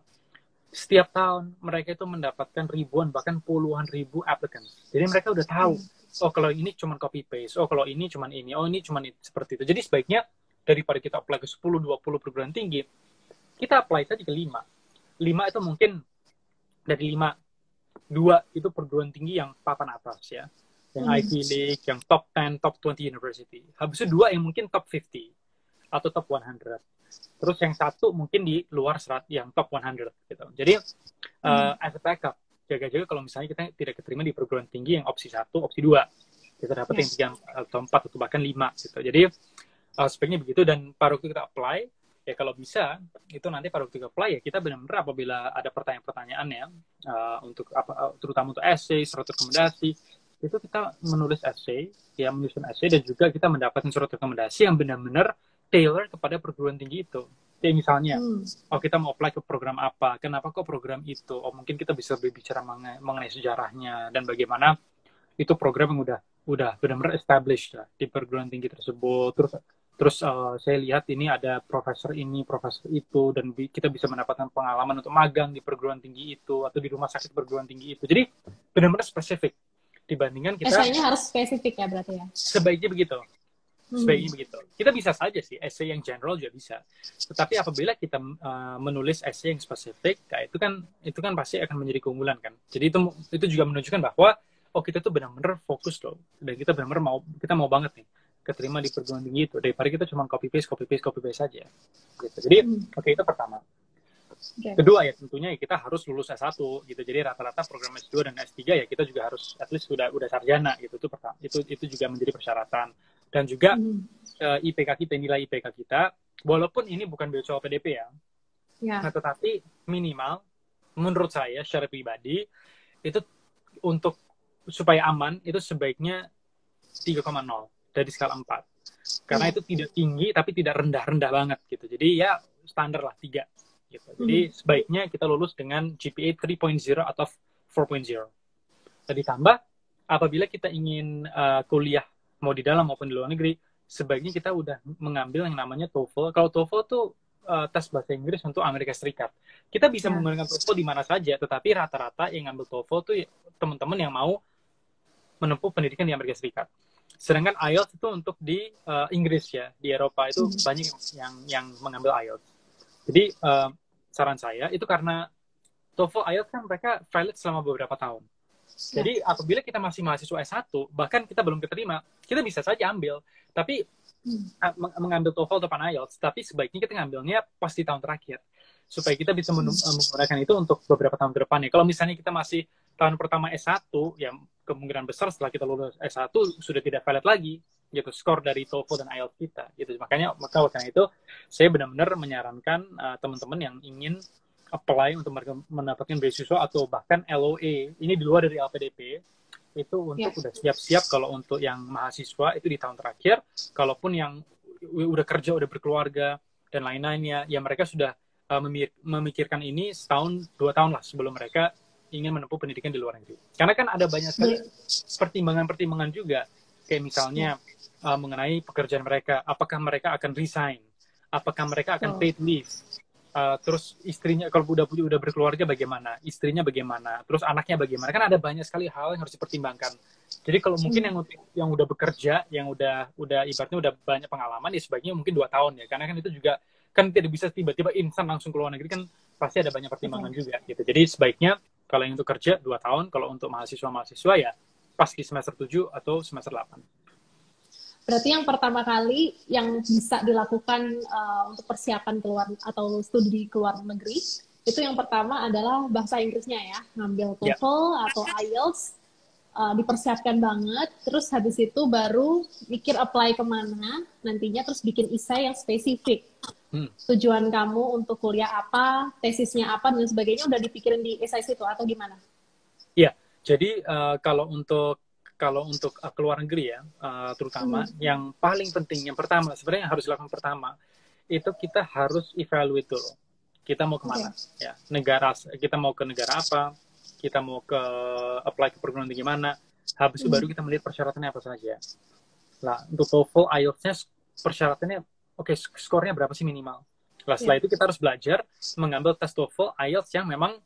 Setiap tahun mereka itu mendapatkan ribuan bahkan puluhan ribu applicants. Jadi mereka udah tahu, oh kalau ini cuma copy paste, oh kalau ini cuma ini, oh ini cuma seperti itu. Jadi sebaiknya daripada kita apply ke 10, 20 perguruan tinggi, kita apply saja ke 5. 5 itu mungkin dari 5, 2 itu perguruan tinggi yang papan atas ya. Yang Ivy League, yang top 10, top 20 university. Habis itu 2 yang mungkin top 50 atau top 100. Terus yang 1 mungkin di luar yang top 100 gitu. Jadi as a backup, jaga-jaga kalau misalnya kita tidak keterima di perguruan tinggi yang opsi 1, opsi 2. Kita dapat yang 3 atau 4 atau bahkan 5 gitu. Jadi sebaiknya begitu, dan pada waktu kita apply, ya kalau bisa, itu nanti pada waktu kita apply ya kita benar-benar apabila ada pertanyaan-pertanyaan ya, untuk terutama untuk essay, surat rekomendasi, itu kita menulis essay, ya menyusun essay, dan juga kita mendapatkan surat rekomendasi yang benar-benar tailor kepada perguruan tinggi itu. Kayak misalnya, oh kita mau apply ke program apa, kenapa kok program itu, oh mungkin kita bisa berbicara mengenai sejarahnya, dan bagaimana itu program yang udah benar-benar established lah di perguruan tinggi tersebut. Terus saya lihat ini ada profesor ini, profesor itu, dan kita bisa mendapatkan pengalaman untuk magang di perguruan tinggi itu, atau di rumah sakit perguruan tinggi itu. Jadi benar-benar spesifik dibandingkan kita. Essay-nya harus spesifik ya berarti ya? Sebaiknya begitu. Kita bisa saja sih essay yang general juga bisa, tetapi apabila kita menulis essay yang spesifik, ya itu kan pasti akan menjadi keunggulan kan. Jadi itu juga menunjukkan bahwa kita tuh benar-benar fokus loh, dan kita benar-benar kita mau banget nih keterima di perguruan tinggi itu, daripada kita cuma copy paste saja gitu. Jadi itu pertama. Kedua ya tentunya ya kita harus lulus S1 gitu. Jadi rata-rata program S2 dan S3 ya kita juga harus at least udah sarjana gitu. Itu juga menjadi persyaratan. Dan juga nilai IPK kita, walaupun ini bukan beasiswa PDP ya, nah, tetapi minimal menurut saya secara pribadi itu untuk supaya aman itu sebaiknya 3,0 dari skala 4, karena itu tidak tinggi tapi tidak rendah banget gitu. Jadi ya standar lah 3 gitu. Jadi sebaiknya kita lulus dengan GPA 3.0 atau 4.0. Tadi tambah apabila kita ingin kuliah mau di dalam maupun di luar negeri, sebaiknya kita udah mengambil yang namanya TOEFL. Kalau TOEFL tuh tes bahasa Inggris untuk Amerika Serikat. Kita bisa menggunakan TOEFL di mana saja, tetapi rata-rata yang ngambil TOEFL tuh teman-teman yang mau menempuh pendidikan di Amerika Serikat. Sedangkan IELTS itu untuk di Inggris ya, di Eropa itu banyak yang mengambil IELTS. Jadi saran saya itu karena TOEFL IELTS kan mereka valid selama beberapa tahun. Jadi apabila kita masih mahasiswa S1, bahkan kita belum keterima, kita bisa saja ambil. Tapi mengambil TOEFL atau IELTS, tapi sebaiknya kita ngambilnya pas di tahun terakhir. Supaya kita bisa menggunakan itu untuk beberapa tahun ke depannya. Kalau misalnya kita masih tahun pertama S1 ya kemungkinan besar setelah kita lulus S1 sudah tidak valid lagi gitu skor dari TOEFL dan IELTS kita gitu. Makanya karena itu saya benar-benar menyarankan teman-teman yang ingin apply untuk mendapatkan beasiswa atau bahkan LOA ini di luar dari LPDP itu untuk udah siap-siap. Kalau untuk yang mahasiswa itu di tahun terakhir, kalaupun yang udah kerja, udah berkeluarga dan lain-lainnya, ya mereka sudah memikirkan ini setahun 2 tahun lah sebelum mereka ingin menempuh pendidikan di luar negeri. Karena kan ada banyak sekali pertimbangan-pertimbangan juga, kayak misalnya mengenai pekerjaan mereka, apakah mereka akan resign, apakah mereka akan paid leave, terus istrinya kalau udah berkeluarga bagaimana, istrinya bagaimana, terus anaknya bagaimana, kan ada banyak sekali hal yang harus dipertimbangkan. Jadi kalau mungkin yang udah bekerja, yang udah ibaratnya udah banyak pengalaman, ya sebaiknya mungkin 2 tahun ya, karena kan itu juga kan tidak bisa tiba-tiba instan langsung ke luar negeri, kan pasti ada banyak pertimbangan juga gitu. Jadi sebaiknya kalau yang untuk kerja 2 tahun, kalau untuk mahasiswa ya pas di semester 7 atau semester 8. Berarti yang pertama kali yang bisa dilakukan untuk persiapan keluar atau studi ke luar negeri, itu yang pertama adalah bahasa Inggrisnya ya, ngambil TOEFL atau IELTS, dipersiapkan banget, terus habis itu baru mikir apply kemana nantinya, terus bikin esai yang spesifik. Tujuan kamu untuk kuliah apa, tesisnya apa, dan sebagainya udah dipikirin di esai situ atau gimana? Iya, jadi kalau untuk ke luar negeri ya, terutama yang paling penting, yang pertama sebenarnya yang harus dilakukan pertama itu kita harus evaluate dulu. Kita mau kemana? Ya, kita mau ke negara apa? Kita mau ke apply ke perguruan tinggi mana? Habis itu baru kita melihat persyaratannya apa saja. Nah, untuk TOEFL, IELTS-nya persyaratannya, skornya berapa sih minimal? Nah, setelah itu kita harus belajar mengambil tes TOEFL, IELTS yang memang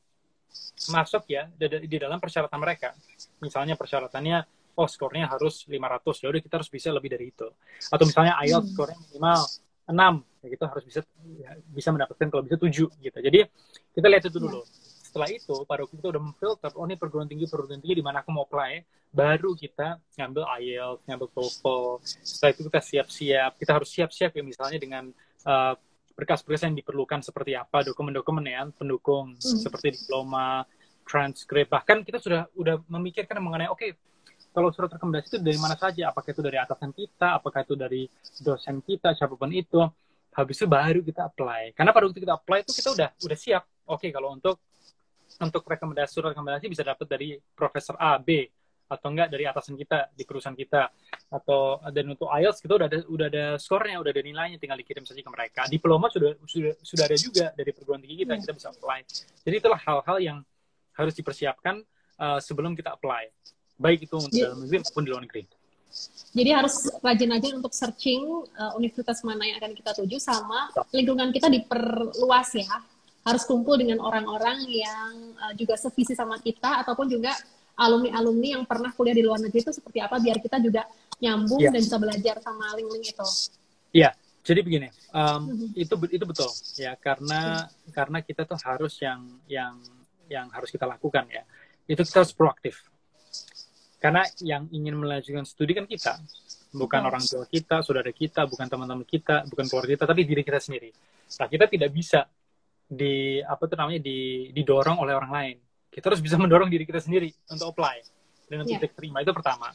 masuk ya di dalam persyaratan mereka. Misalnya persyaratannya skornya harus 500, ya udah kita harus bisa lebih dari itu. Atau misalnya IELTS skornya minimal 6, ya kita harus bisa mendapatkan kalau bisa 7 gitu. Jadi kita lihat itu dulu. Setelah itu pada waktu kita udah memfilter, ini perguruan tinggi di mana aku mau apply, baru kita ngambil IELTS, ngambil TOEFL. Setelah itu kita siap-siap, kita harus siap-siap ya misalnya dengan berkas-berkas yang diperlukan seperti apa, dokumen-dokumen ya, pendukung seperti diploma, transkrip, bahkan kita udah memikirkan mengenai kalau surat rekomendasi itu dari mana saja, apakah itu dari atasan kita, apakah itu dari dosen kita, siapapun itu. Habis itu baru kita apply. Karena pada waktu kita apply itu kita udah siap. Kalau untuk surat rekomendasi bisa dapat dari profesor A, B, atau enggak dari atasan kita di perusahaan kita, dan untuk IELTS kita udah ada skornya, udah ada nilainya, tinggal dikirim saja ke mereka. Diploma sudah ada juga dari perguruan tinggi kita, kita bisa apply. Jadi itulah hal-hal yang harus dipersiapkan sebelum kita apply, baik itu untuk dalam negeri maupun di luar negeri. Jadi harus rajin-rajin untuk searching universitas mana yang akan kita tuju, sama lingkungan kita diperluas ya. Harus kumpul dengan orang-orang yang juga sevisi sama kita, ataupun juga alumni-alumni yang pernah kuliah di luar negeri itu seperti apa, biar kita juga nyambung dan bisa belajar sama link-link itu. Iya, jadi begini, itu betul ya, karena kita tuh harus yang harus kita lakukan ya, itu kita harus proaktif. Karena yang ingin melanjutkan studi kan kita, bukan orang tua kita, saudara kita, bukan teman-teman kita, bukan keluarga kita, tapi diri kita sendiri. Nah, kita tidak bisa didorong oleh orang lain. Kita harus bisa mendorong diri kita sendiri untuk apply dan untuk diterima. Itu pertama.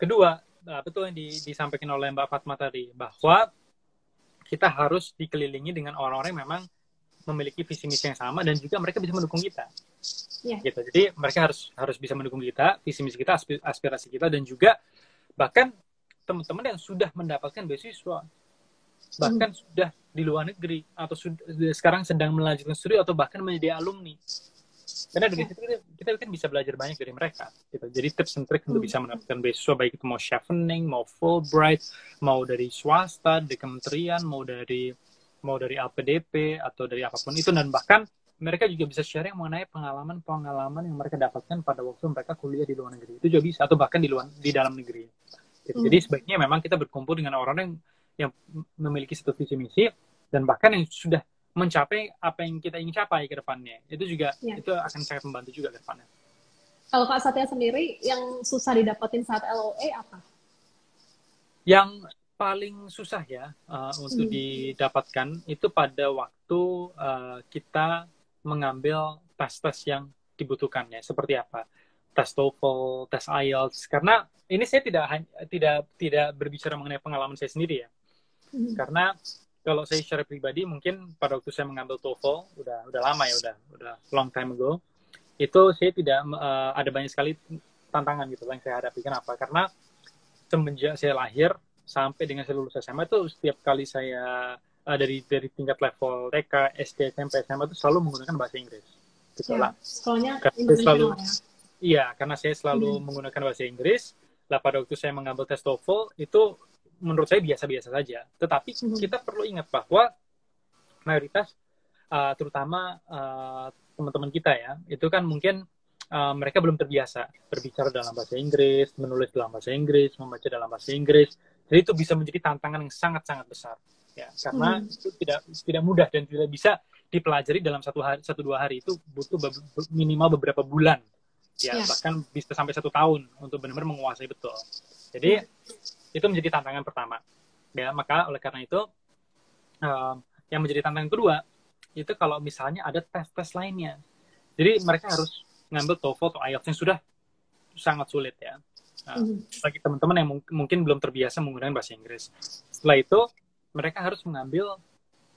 Kedua, betul yang disampaikan oleh Mbak Fatma tadi, bahwa kita harus dikelilingi dengan orang-orang yang memang memiliki visi misi yang sama dan juga mereka bisa mendukung kita. Gitu. Jadi mereka harus bisa mendukung kita, visi misi kita, aspirasi kita, dan juga bahkan teman-teman yang sudah mendapatkan beasiswa, bahkan sudah di luar negeri atau sekarang sedang melanjutkan studi atau bahkan menjadi alumni. Karena dari situ kita kan bisa belajar banyak dari mereka. Gitu. Jadi tips and trick untuk bisa mendapatkan beasiswa, baik itu mau Chevening, mau Fulbright, mau dari swasta, dari kementerian, mau dari LPDP atau dari apapun itu, dan bahkan mereka juga bisa sharing mengenai pengalaman yang mereka dapatkan pada waktu mereka kuliah di luar negeri. Itu juga bisa, atau bahkan di dalam negeri. Gitu. Jadi sebaiknya memang kita berkumpul dengan orang-orang yang memiliki satu visi misi dan bahkan yang sudah mencapai apa yang kita ingin capai ke depannya. Itu juga itu akan sangat membantu juga ke depannya. Kalau Kak Satya sendiri, yang susah didapetin saat LOA apa? Yang paling susah ya untuk didapatkan itu pada waktu kita mengambil tes-tes yang dibutuhkannya seperti apa, tes TOEFL, tes IELTS. Karena ini saya tidak berbicara mengenai pengalaman saya sendiri ya. Karena kalau saya secara pribadi mungkin pada waktu saya mengambil TOEFL udah lama ya, udah long time ago. Itu saya tidak ada banyak sekali tantangan gitu yang saya hadapi. Kenapa? Karena semenjak saya lahir sampai dengan saya lulus SMA itu setiap kali saya dari tingkat level TK, SD, SMP, SMA itu selalu menggunakan bahasa Inggris. Gitu Ya, lah. sekolahnya Karena saya selalu, internasional ya. iya, karena saya selalu menggunakan bahasa Inggris. Lah pada waktu saya mengambil tes TOEFL itu menurut saya biasa-biasa saja. Tetapi kita perlu ingat bahwa mayoritas, terutama teman-teman kita ya, itu kan mungkin mereka belum terbiasa berbicara dalam bahasa Inggris, menulis dalam bahasa Inggris, membaca dalam bahasa Inggris. Jadi itu bisa menjadi tantangan yang sangat-sangat besar, ya. Karena itu tidak mudah dan tidak bisa dipelajari dalam 1-2 hari. Itu butuh minimal beberapa bulan, ya, bahkan bisa sampai 1 tahun untuk benar-benar menguasai betul. Jadi itu menjadi tantangan pertama, ya. Maka oleh karena itu yang menjadi tantangan kedua itu kalau misalnya ada tes-tes lainnya. Jadi mereka harus ngambil TOEFL atau IELTS yang sudah sangat sulit ya. Bagi teman-teman yang mungkin belum terbiasa menggunakan bahasa Inggris. Setelah itu mereka harus mengambil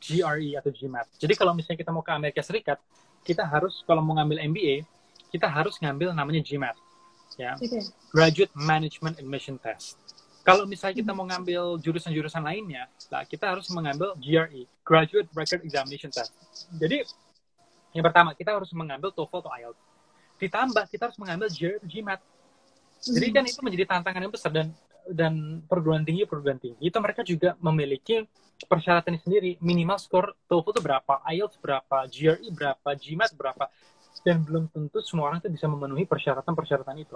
GRE atau GMAT. Jadi kalau misalnya kita mau ke Amerika Serikat, kita harus kalau mau ngambil MBA, kita harus ngambil namanya GMAT, ya. Graduate Management Admission Test. Kalau misalnya kita mau ngambil jurusan-jurusan lainnya, nah kita harus mengambil GRE, Graduate Record Examination Test. Jadi yang pertama kita harus mengambil TOEFL atau IELTS. Ditambah kita harus mengambil GRE atau GMAT. Jadi kan itu menjadi tantangan yang besar dan perguruan tinggi itu mereka juga memiliki persyaratan sendiri, minimal skor TOEFL itu berapa, IELTS berapa, GRE berapa, GMAT berapa, dan belum tentu semua orang itu bisa memenuhi persyaratan itu.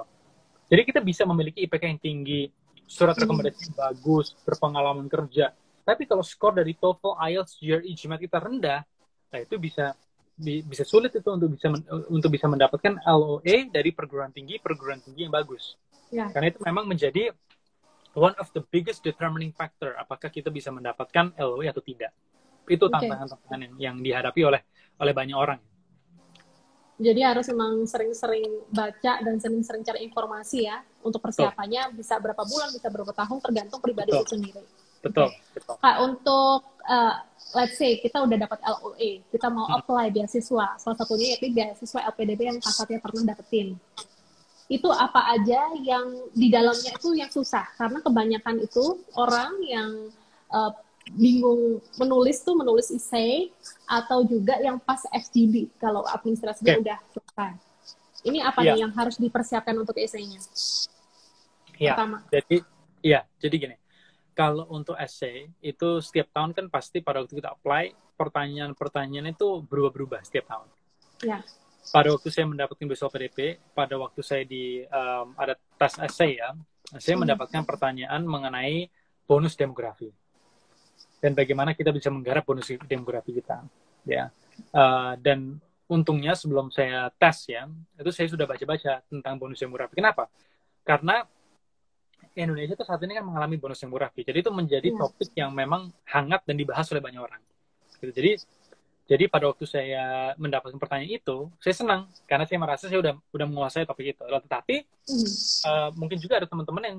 Jadi kita bisa memiliki IPK yang tinggi, surat rekomendasi bagus, berpengalaman kerja, tapi kalau skor dari TOEFL, IELTS, GRE, GMAT kita rendah, nah itu bisa sulit itu untuk bisa mendapatkan LOA dari perguruan tinggi yang bagus. Karena itu memang menjadi one of the biggest determining factor apakah kita bisa mendapatkan LOA atau tidak. Itu tantangan yang dihadapi oleh banyak orang. Jadi harus memang sering-sering baca dan sering-sering cari informasi ya untuk persiapannya. Bisa berapa bulan, bisa berapa tahun, tergantung pribadi itu sendiri. Betul. Kak, untuk let's say kita udah dapat LOA, kita mau apply beasiswa, salah satunya yaitu beasiswa LPDP yang Kak pernah dapetin. Itu apa aja yang di dalamnya itu yang susah? Karena kebanyakan itu orang yang bingung menulis essay atau juga yang pas FGD kalau administrasinya udah selesai. Ini apa nih yang harus dipersiapkan untuk essay-nya? Pertama. Jadi gini. Kalau untuk essay, itu setiap tahun kan pasti pada waktu kita apply, pertanyaan-pertanyaan itu berubah-berubah setiap tahun. Ya. Pada waktu saya mendapatkan beasiswa PDP, pada waktu saya ada tes essay ya, saya mendapatkan pertanyaan mengenai bonus demografi. Dan bagaimana kita bisa menggarap bonus demografi kita. Ya. Dan untungnya sebelum saya tes ya, itu saya sudah baca-baca tentang bonus demografi. Kenapa? Karena Indonesia itu saat ini kan mengalami bonus demografi. Jadi itu menjadi topik yang memang hangat dan dibahas oleh banyak orang. Gitu. Jadi pada waktu saya mendapatkan pertanyaan itu, saya senang karena saya merasa saya udah menguasai topik itu. Tetapi mungkin juga ada teman-teman yang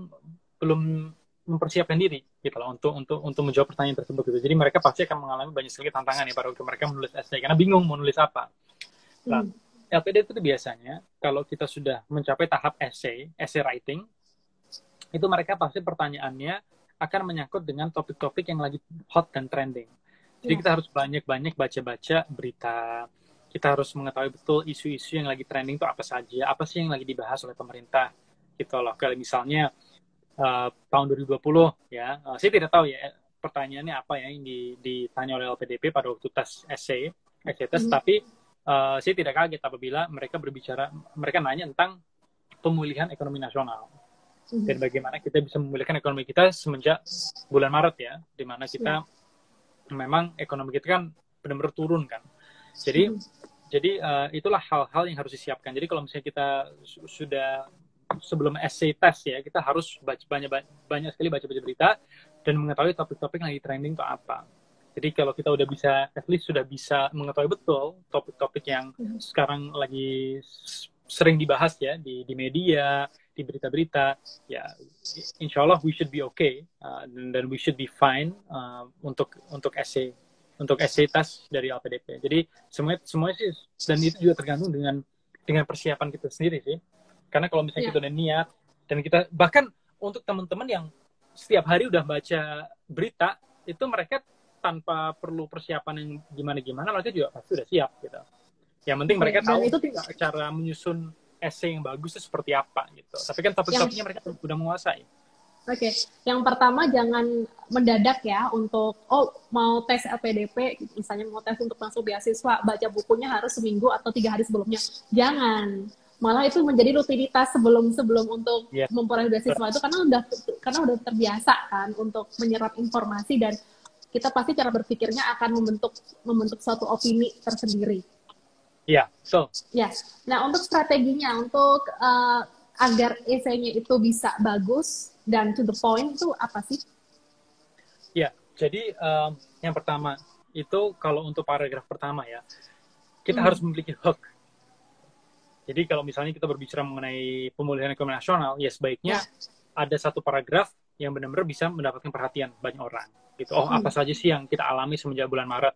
belum mempersiapkan diri gitu loh untuk menjawab pertanyaan tersebut gitu. Jadi mereka pasti akan mengalami banyak sekali tantangan ya pada waktu mereka menulis essay karena bingung mau nulis apa. Nah, LPD itu biasanya kalau kita sudah mencapai tahap essay writing, itu mereka pasti pertanyaannya akan menyangkut dengan topik-topik yang lagi hot dan trending. Jadi kita harus banyak-banyak baca-baca berita. Kita harus mengetahui betul isu-isu yang lagi trending itu apa saja, apa sih yang lagi dibahas oleh pemerintah. Gitu loh. Kalau misalnya tahun 2020 ya, saya tidak tahu ya pertanyaannya apa ya yang ditanya oleh LPDP pada waktu tes essay test, tapi saya tidak kaget apabila mereka nanya tentang pemulihan ekonomi nasional. Dan bagaimana kita bisa memulihkan ekonomi kita semenjak bulan Maret ya, di mana kita memang ekonomi kita kan benar-benar turun kan. Jadi itulah hal-hal yang harus disiapkan. Jadi kalau misalnya kita sudah sebelum essay test ya, kita harus banyak sekali baca berita dan mengetahui topik-topik yang lagi trending itu apa. Jadi kalau kita udah bisa, at least sudah bisa mengetahui betul topik-topik yang sekarang lagi sering dibahas ya di media, di berita-berita, ya insya Allah we should be okay, dan we should be fine untuk essay task dari LPDP. Jadi semuanya sih, dan itu juga tergantung dengan persiapan kita sendiri sih. Karena kalau misalnya kita udah niat, dan kita bahkan untuk teman-teman yang setiap hari udah baca berita, itu mereka tanpa perlu persiapan yang gimana-gimana, mereka juga pasti udah siap gitu. Yang penting mereka tahu cara menyusun essay yang bagus itu seperti apa gitu. Tapi kan topik-topiknya mereka udah menguasai. Oke. Yang pertama jangan mendadak ya untuk mau tes LPDP, misalnya mau tes untuk masuk beasiswa, baca bukunya harus seminggu atau 3 hari sebelumnya. Jangan. Malah itu menjadi rutinitas sebelum untuk memperoleh beasiswa itu karena udah terbiasa kan untuk menyerap informasi, dan kita pasti cara berpikirnya akan membentuk suatu opini tersendiri. Iya, betul. Ya. Nah, untuk strateginya untuk agar essay-nya itu bisa bagus dan to the point itu apa sih? Ya, jadi yang pertama itu kalau untuk paragraf pertama ya, kita harus memiliki hook. Jadi kalau misalnya kita berbicara mengenai pemulihan ekonomi nasional, ya sebaiknya ada satu paragraf yang benar-benar bisa mendapatkan perhatian banyak orang. Gitu. Apa saja sih yang kita alami semenjak bulan Maret?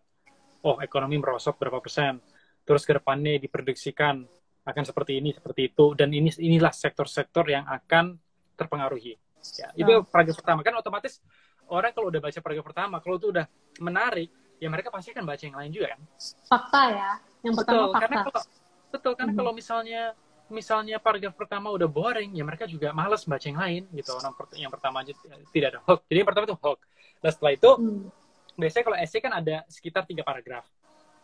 Ekonomi merosot berapa persen? Terus ke depannya diprediksikan akan seperti ini, seperti itu, dan inilah sektor-sektor yang akan terpengaruhi. Ya, itu paragraf pertama. Kan otomatis orang kalau udah baca paragraf pertama, kalau itu udah menarik, ya mereka pasti akan baca yang lain juga kan? Fakta ya, yang pertama fakta. Karena kalau misalnya paragraf pertama udah boring, ya mereka juga malas baca yang lain gitu. Yang pertama aja tidak ada hook. Jadi yang pertama itu hook. Dan setelah itu, biasanya kalau essay kan ada sekitar 3 paragraf.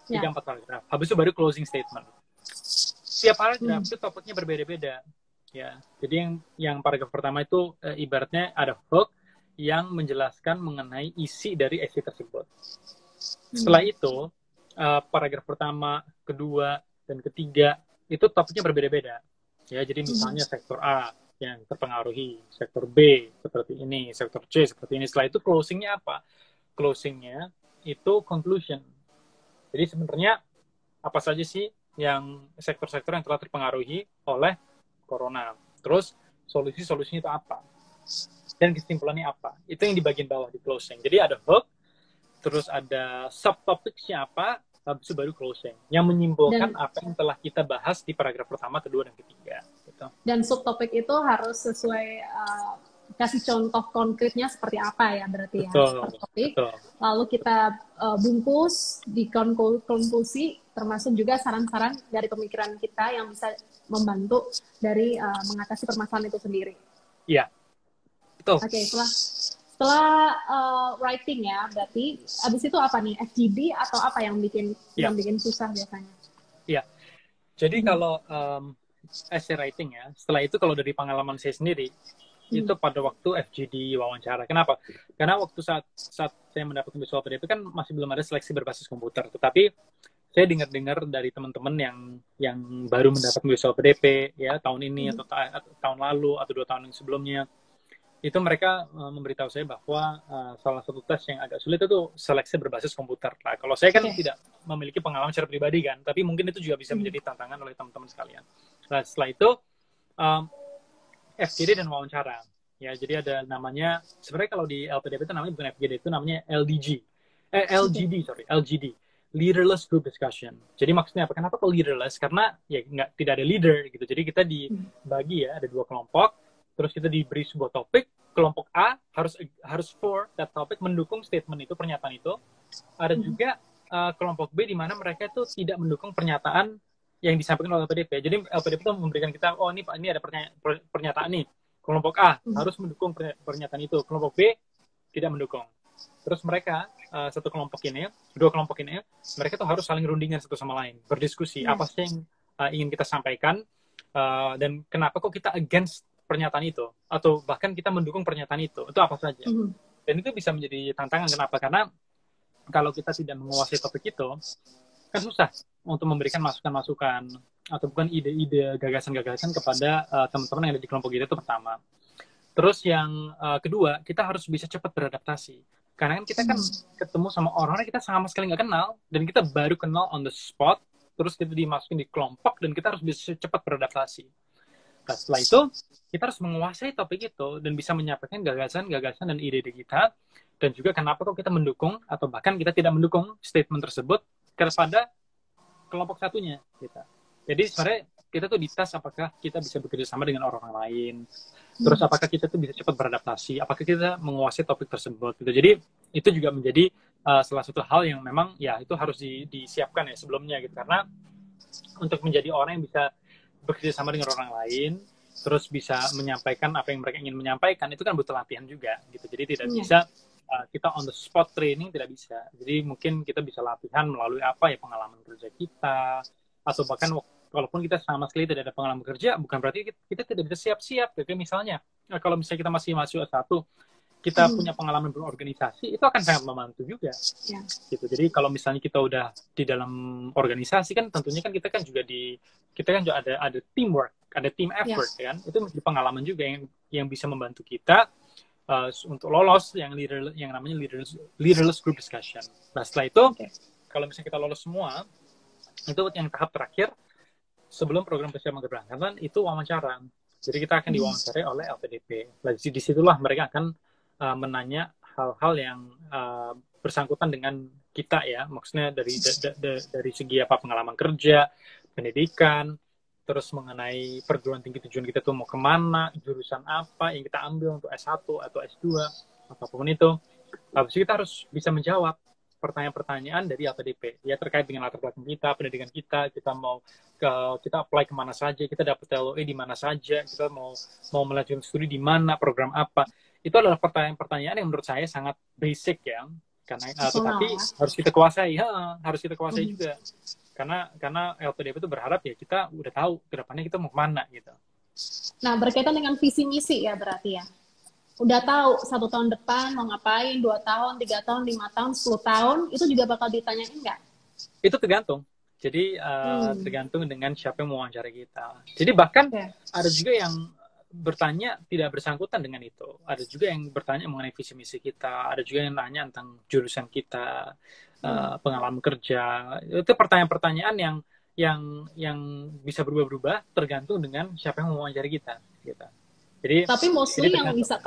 3-4 paragraf. Habis itu baru closing statement. Setiap paragraf itu topiknya berbeda-beda. Ya. Jadi yang paragraf pertama itu ibaratnya ada hook yang menjelaskan mengenai isi dari essay tersebut. Setelah itu, paragraf pertama, kedua, dan ketiga, itu topiknya berbeda-beda. Ya, jadi misalnya sektor A yang terpengaruhi, sektor B seperti ini, sektor C seperti ini. Setelah itu closingnya apa? Closingnya itu conclusion. Jadi sebenarnya apa saja sih yang sektor-sektor yang telah terpengaruhi oleh corona. Terus solusi-solusinya itu apa? Dan kesimpulannya apa? Itu yang di bagian bawah di closing. Jadi ada hook, terus ada subtopicsnya apa, habis itu baru closing. Yang menyimpulkan apa yang telah kita bahas di paragraf pertama, kedua, dan ketiga. Gitu. Dan subtopik itu harus sesuai, kasih contoh konkretnya seperti apa ya berarti ya. Subtopik. Lalu kita bungkus di konklusi, termasuk juga saran-saran dari pemikiran kita yang bisa membantu dari mengatasi permasalahan itu sendiri. Iya, betul. Oke, setelah writing ya, berarti abis itu apa nih? FGD atau apa yang bikin susah biasanya? Iya. Jadi kalau essay writing ya, setelah itu kalau dari pengalaman saya sendiri, itu pada waktu FGD wawancara. Kenapa? Karena waktu saat saya mendapatkan beasiswa LPDP kan masih belum ada seleksi berbasis komputer. Tetapi saya dengar dari teman-teman yang baru mendapat beasiswa LPDP ya tahun ini atau tahun lalu atau 2 tahun yang sebelumnya, itu mereka memberitahu saya bahwa salah satu tes yang agak sulit itu seleksi berbasis komputer. Nah, kalau saya kan tidak memiliki pengalaman secara pribadi kan, tapi mungkin itu juga bisa menjadi tantangan oleh teman-teman sekalian. Nah, setelah itu FGD dan wawancara. Ya, jadi ada namanya, sebenarnya kalau di LPDP itu namanya bukan FGD, itu namanya LGD. Leaderless Group Discussion. Jadi maksudnya apa? Kenapa kok leaderless? Karena ya tidak ada leader gitu. Jadi kita dibagi ya, ada 2 kelompok. Terus kita diberi sebuah topik, kelompok A harus for that topic, mendukung statement itu, pernyataan itu. Ada juga kelompok B di mana mereka itu tidak mendukung pernyataan yang disampaikan oleh LPDP. Jadi LPDP itu memberikan kita, ini ada pernyataan nih. Kelompok A harus mendukung pernyataan itu, kelompok B tidak mendukung. Terus mereka dua kelompok ini, mereka tuh harus saling rundingan satu sama lain, berdiskusi apa sih yang ingin kita sampaikan, dan kenapa kok kita against pernyataan itu, atau bahkan kita mendukung pernyataan itu apa saja. Dan itu bisa menjadi tantangan. Kenapa? Karena kalau kita tidak menguasai topik itu, kan susah untuk memberikan masukan-masukan atau bukan ide-ide, gagasan-gagasan kepada teman-teman yang ada di kelompok kita. Itu pertama. Terus yang kedua, kita harus bisa cepat beradaptasi. Karena kan kita kan ketemu sama orang kita sama sekali nggak kenal, dan kita baru kenal on the spot, terus kita dimasukin di kelompok, dan kita harus bisa cepat beradaptasi. Nah, setelah itu, kita harus menguasai topik itu, dan bisa menyampaikan gagasan-gagasan dan ide-ide kita, dan juga kenapa kok kita mendukung, atau bahkan kita tidak mendukung statement tersebut kepada kelompok satunya. Kita. Jadi sebenarnya kita tuh dites apakah kita bisa bekerja sama dengan orang lain, terus apakah kita tuh bisa cepat beradaptasi, apakah kita menguasai topik tersebut gitu. Jadi itu juga menjadi salah satu hal yang memang ya itu harus disiapkan ya sebelumnya gitu, karena untuk menjadi orang yang bisa bekerja sama dengan orang lain, terus bisa menyampaikan apa yang mereka ingin menyampaikan, itu kan butuh latihan juga gitu. Jadi tidak bisa kita on the spot training, tidak bisa. Jadi mungkin kita bisa latihan melalui apa ya, pengalaman kerja kita, atau bahkan walaupun kita sama sekali tidak ada pengalaman kerja, bukan berarti kita tidak bisa siap-siap. Jadi misalnya, kalau misalnya kita masih mahasiswa satu, kita punya pengalaman berorganisasi, itu akan sangat membantu juga. Gitu. Jadi kalau misalnya kita udah di dalam organisasi kan, tentunya kan kita kan juga ada teamwork, ada team effort kan. Itu menjadi pengalaman juga yang bisa membantu kita untuk lolos yang namanya leaderless group discussion. Nah setelah itu, kalau misalnya kita lolos semua, itu yang tahap terakhir sebelum program persiapan keberangkatan itu wawancara. Jadi kita akan diwawancarai oleh LPDP. Lalu disitulah mereka akan menanya hal-hal yang bersangkutan dengan kita ya, maksudnya dari segi apa, pengalaman kerja, pendidikan, terus mengenai perguruan tinggi tujuan kita tuh mau kemana, jurusan apa yang kita ambil untuk S1 atau S2, apapun itu. Habis itu kita harus bisa menjawab pertanyaan-pertanyaan dari LPDP ya, terkait dengan latar belakang kita, pendidikan kita kita apply kemana saja, kita dapat LOE di mana saja, kita mau melanjutkan studi di mana, program apa. Itu adalah pertanyaan-pertanyaan yang menurut saya sangat basic ya, karena tetapi harus kita kuasai, juga, karena LPDP itu berharap ya kita udah tahu kedepannya kita mau kemana gitu. Nah, berkaitan dengan visi misi ya berarti ya. Udah tahu 1 tahun depan mau ngapain, 2 tahun, 3 tahun, 5 tahun, 10 tahun, itu juga bakal ditanyain nggak? Itu tergantung. Jadi tergantung dengan siapa yang mau wawancara kita. Jadi bahkan ada juga yang bertanya tidak bersangkutan dengan itu. Ada juga yang bertanya mengenai visi misi kita. Ada juga yang nanya tentang jurusan kita, pengalaman kerja. Itu pertanyaan-pertanyaan yang bisa berubah-ubah tergantung dengan siapa yang mau wawancara kita. Gitu. Jadi, tapi mostly yang bisa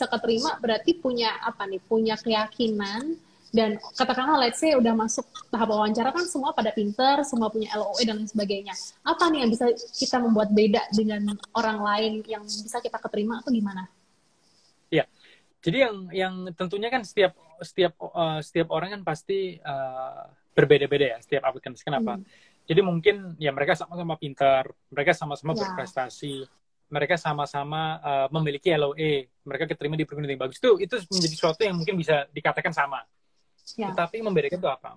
keterima berarti punya keyakinan, dan katakanlah let's say udah masuk tahap wawancara kan semua pada pinter, semua punya LOE dan lain sebagainya. Apa nih yang bisa kita membuat beda dengan orang lain yang bisa kita keterima atau gimana? Iya. Jadi yang tentunya kan setiap orang kan pasti berbeda-beda ya, setiap applicants. Kenapa? Jadi mungkin ya mereka sama-sama pintar, mereka sama-sama berprestasi, mereka sama-sama memiliki LOE, mereka keterima di perguruan tinggi bagus, itu menjadi sesuatu yang mungkin bisa dikatakan sama. Tetapi membedakan itu apa?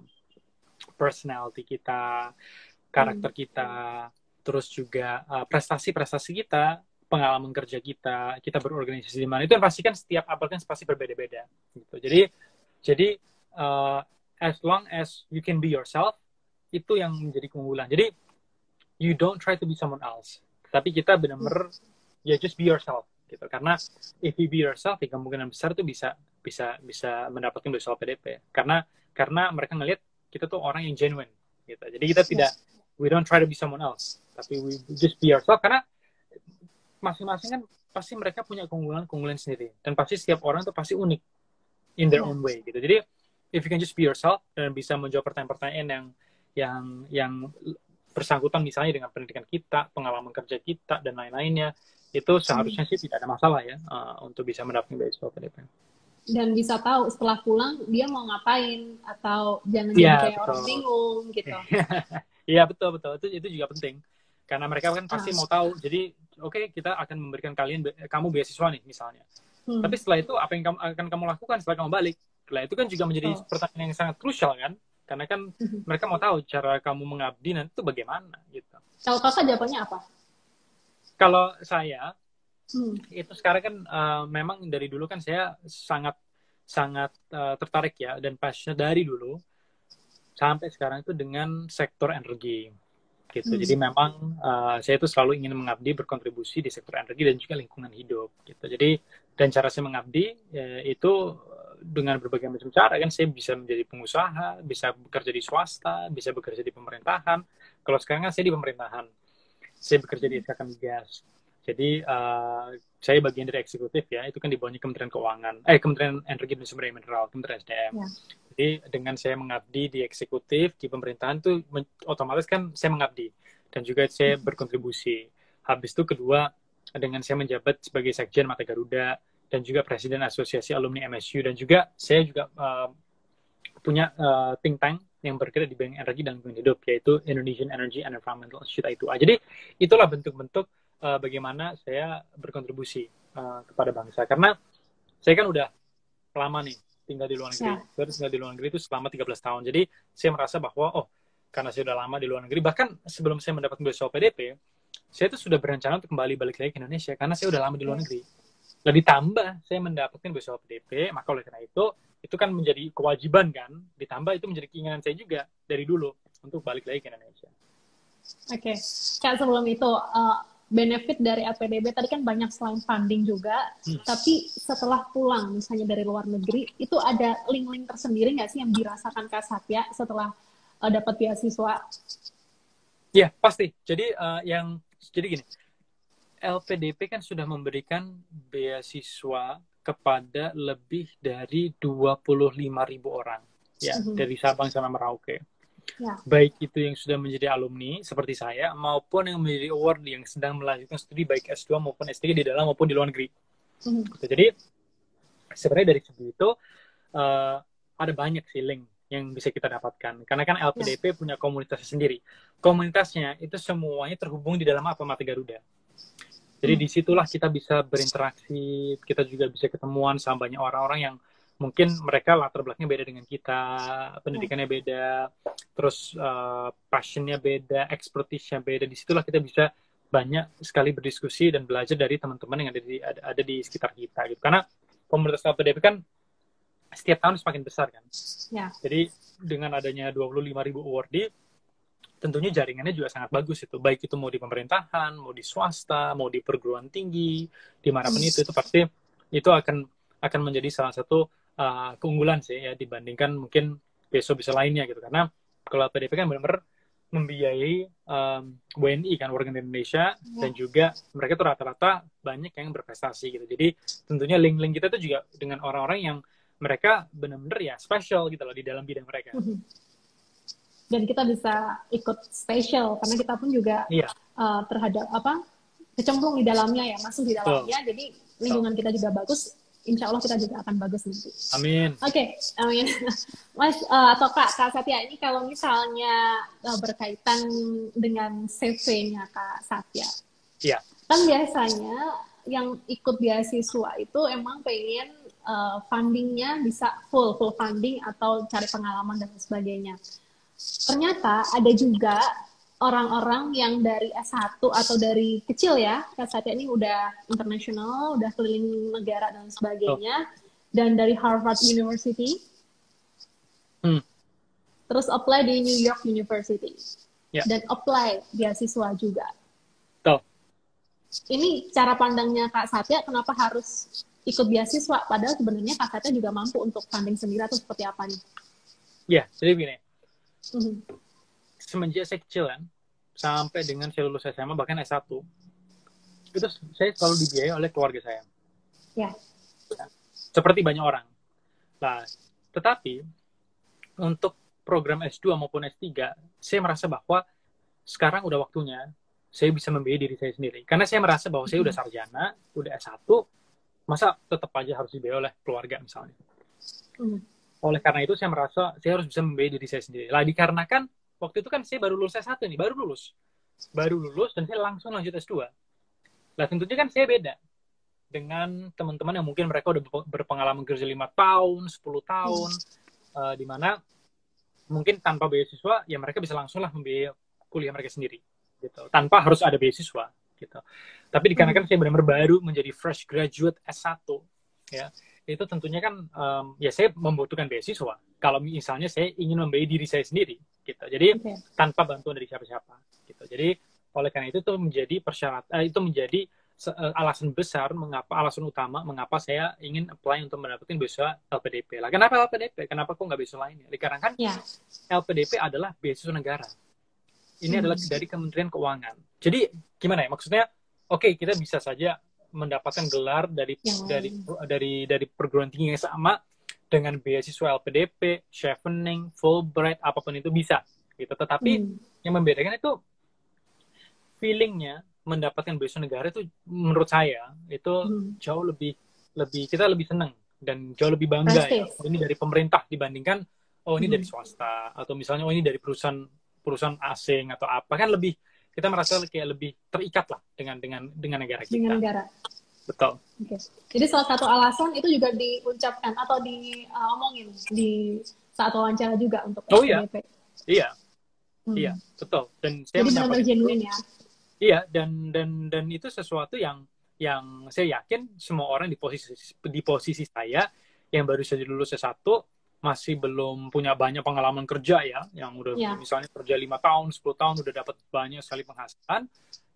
Personality kita, karakter kita, terus juga prestasi-prestasi kita, pengalaman kerja kita berorganisasi di mana, itu yang pasti kan setiap applicant pasti berbeda-beda. Gitu. Jadi as long as you can be yourself, itu yang menjadi keunggulan. Jadi you don't try to be someone else. Tapi kita benar-benar ya just be yourself gitu. Karena if you be yourself, ya kemungkinan besar tuh bisa mendapatkan beasiswa LPDP. Karena mereka ngelihat kita tuh orang yang genuine gitu. Jadi kita we don't try to be someone else, tapi we just be yourself, karena masing-masing kan pasti mereka punya keunggulan sendiri, dan pasti setiap orang tuh pasti unik in their own way gitu. Jadi if you can just be yourself dan bisa menjawab pertanyaan-pertanyaan yang bersangkutan misalnya dengan pendidikan kita, pengalaman kerja kita, dan lain-lainnya, itu seharusnya sih tidak ada masalah ya untuk bisa mendapatkan beasiswa LPDP. Dan bisa tahu setelah pulang dia mau ngapain, atau jangan jadi kayak orang bingung gitu. Iya betul. Itu juga penting. Karena mereka kan pasti mau tahu. Jadi oke, kita akan memberikan kamu beasiswa nih misalnya. Tapi setelah itu apa yang akan kamu lakukan setelah kamu balik? Setelah itu kan juga menjadi pertanyaan yang sangat krusial kan? Karena kan mereka mau tahu cara kamu mengabdi nanti itu bagaimana gitu. Kalau kakak jawabannya apa? Kalau saya itu sekarang kan memang dari dulu kan saya sangat tertarik ya, dan passionate dari dulu sampai sekarang itu dengan sektor energi. gitu. Jadi memang saya itu selalu ingin mengabdi, berkontribusi di sektor energi dan juga lingkungan hidup gitu. Jadi dan cara saya mengabdi itu dengan berbagai macam cara, kan saya bisa menjadi pengusaha, bisa bekerja di swasta, bisa bekerja di pemerintahan. Kalau sekarang kan saya di pemerintahan, saya bekerja di SK Migas. Jadi saya bagian dari eksekutif ya, itu kan di bawahnya Kementerian Keuangan, Kementerian Energi dan Sumber Daya Mineral, Kementerian SDM. Ya. Jadi dengan saya mengabdi di eksekutif, di pemerintahan tuh otomatis kan saya mengabdi dan juga saya berkontribusi. Habis itu kedua, dengan saya menjabat sebagai Sekjen Mata Garuda dan juga Presiden Asosiasi Alumni MSU, dan juga saya juga punya think tank yang bergerak di bidang energi dan lingkungan hidup, yaitu Indonesian Energy and Environmental Institute I2A. Jadi itulah bentuk-bentuk bagaimana saya berkontribusi kepada bangsa. Karena saya kan udah lama nih tinggal di luar negeri. Saya tinggal di luar negeri itu selama 13 tahun. Jadi saya merasa bahwa, karena saya udah lama di luar negeri, bahkan sebelum saya mendapatkan beasiswa PDP, saya itu sudah berencana untuk kembali balik lagi ke Indonesia, karena saya udah lama di luar negeri. Dan ditambah saya mendapatkan beasiswa PDP, maka oleh karena itu kan menjadi kewajiban kan, ditambah itu menjadi keinginan saya juga dari dulu untuk balik lagi ke Indonesia. Oke. Kak, sebelum itu, benefit dari LPDP tadi kan banyak selain funding juga, tapi setelah pulang misalnya dari luar negeri, itu ada link-link tersendiri nggak sih yang dirasakan Kak Satya setelah dapat beasiswa? Ya, pasti. Jadi jadi gini, LPDP kan sudah memberikan beasiswa kepada lebih dari 25.000 orang ya, dari Sabang sampai Merauke. Ya. Baik itu yang sudah menjadi alumni seperti saya, maupun yang menjadi award yang sedang melanjutkan studi baik S2 maupun S3 di dalam maupun di luar negeri. Jadi sebenarnya dari segi itu ada banyak sih link yang bisa kita dapatkan. Karena kan LPDP punya komunitasnya sendiri. Komunitasnya itu semuanya terhubung di dalam Mata Garuda. Jadi disitulah kita bisa berinteraksi, kita juga bisa ketemuan sama banyak orang-orang yang mungkin mereka latar belakangnya beda dengan kita, pendidikannya beda, terus passionnya beda, expertise-nya beda. Disitulah kita bisa banyak sekali berdiskusi dan belajar dari teman-teman yang ada di sekitar kita. Gitu. Karena komunitas LPDP kan setiap tahun semakin besar kan. Ya. Jadi dengan adanya 25.000 awardee, tentunya jaringannya juga sangat bagus itu. Baik itu mau di pemerintahan, mau di swasta, mau di perguruan tinggi, dimanapun itu pasti itu akan menjadi salah satu keunggulan sih ya dibandingkan mungkin beasiswa lainnya gitu. Karena kalau PDP kan benar-benar membiayai WNI kan, warga Indonesia, dan juga mereka tuh rata-rata banyak yang berprestasi gitu. Jadi tentunya link-link kita tuh juga dengan orang-orang yang mereka benar-benar ya spesial gitu loh di dalam bidang mereka. Dan kita bisa ikut spesial karena kita pun juga terhadap kecemplung di dalamnya ya, masuk di dalamnya. Jadi lingkungan kita juga bagus. Insya Allah kita juga akan bagus nanti. Amin. Oke, amin. Mas atau Kak Satya, ini kalau misalnya berkaitan dengan CV-nya Kak Satya. Iya. Kan biasanya yang ikut beasiswa itu emang pengen fundingnya bisa full funding atau cari pengalaman dan sebagainya. Ternyata ada juga orang-orang yang dari S1 atau dari kecil ya, Kak Satya ini udah internasional, udah keliling negara dan sebagainya, dan dari Harvard University, terus apply di New York University, dan apply beasiswa juga. Ini cara pandangnya Kak Satya, kenapa harus ikut beasiswa, padahal sebenarnya Kak Satya juga mampu untuk funding sendiri atau seperti apa nih? Ya, jadi begini. Semenjak saya kecil kan, sampai dengan saya lulus SMA, bahkan S1, itu saya selalu dibiayai oleh keluarga saya. Ya. Seperti banyak orang. Nah, tetapi untuk program S2 maupun S3, saya merasa bahwa sekarang udah waktunya saya bisa membiayai diri saya sendiri. Karena saya merasa bahwa saya udah sarjana, udah S1, masa tetap aja harus dibiayai oleh keluarga misalnya. Oleh karena itu saya merasa saya harus bisa membiayai diri saya sendiri. Lah dikarenakan waktu itu kan saya baru lulus S1 nih, baru lulus dan saya langsung lanjut S2. Lah tentunya kan saya beda dengan teman-teman yang mungkin mereka udah berpengalaman kerja 5 tahun, 10 tahun, di mana mungkin tanpa beasiswa ya mereka bisa langsung lah membiayai kuliah mereka sendiri, gitu, tanpa harus ada beasiswa, gitu. Tapi dikarenakan saya benar-benar baru menjadi fresh graduate S1, ya, itu tentunya kan ya saya membutuhkan beasiswa. Kalau misalnya saya ingin membiayai diri saya sendiri, gitu. Jadi tanpa bantuan dari siapa-siapa, gitu. Jadi oleh karena itu menjadi persyaratan, itu menjadi alasan besar alasan utama mengapa saya ingin apply untuk mendapatkan beasiswa LPDP. Lah kenapa LPDP? Kenapa kok nggak beasiswa lainnya? Dikarenakan LPDP adalah beasiswa negara. Ini adalah dari Kementerian Keuangan. Jadi gimana ya? Maksudnya, oke, kita bisa saja mendapatkan gelar dari perguruan tinggi yang sama dengan beasiswa LPDP, Chevening, Fulbright, apapun itu bisa, gitu. Tetapi yang membedakan itu feelingnya mendapatkan beasiswa negara itu menurut saya itu jauh lebih kita lebih senang dan jauh lebih bangga ya. Oh, ini dari pemerintah dibandingkan ini dari swasta atau misalnya ini dari perusahaan asing atau apa, kan lebih kita merasa kayak lebih terikat lah dengan negara kita. Dengan negara. Betul. Jadi salah satu alasan itu juga diucapkan atau diomongin di saat wawancara juga untuk LPDP. Iya, betul. Dan saya jadi benar-benar genuine ya. Iya, dan itu sesuatu yang saya yakin semua orang di posisi saya yang baru saja lulus S1 masih belum punya banyak pengalaman kerja ya, yang udah misalnya kerja 5 tahun, 10 tahun udah dapat banyak sekali penghasilan,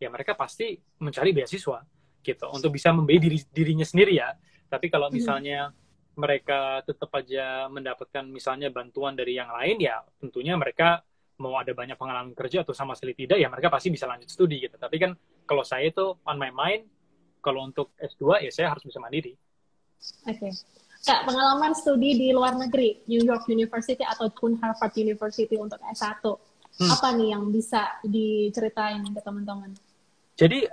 ya mereka pasti mencari beasiswa gitu untuk bisa membiayai dirinya sendiri ya. Tapi kalau misalnya mereka tetap aja mendapatkan misalnya bantuan dari yang lain, ya tentunya mereka mau ada banyak pengalaman kerja atau sama sekali tidak, ya mereka pasti bisa lanjut studi gitu. Tapi kan kalau saya itu on my mind, kalau untuk S2 ya saya harus bisa mandiri. Oke. Kak, pengalaman studi di luar negeri, New York University ataupun Harvard University untuk S1, apa nih yang bisa diceritain ke teman-teman? Jadi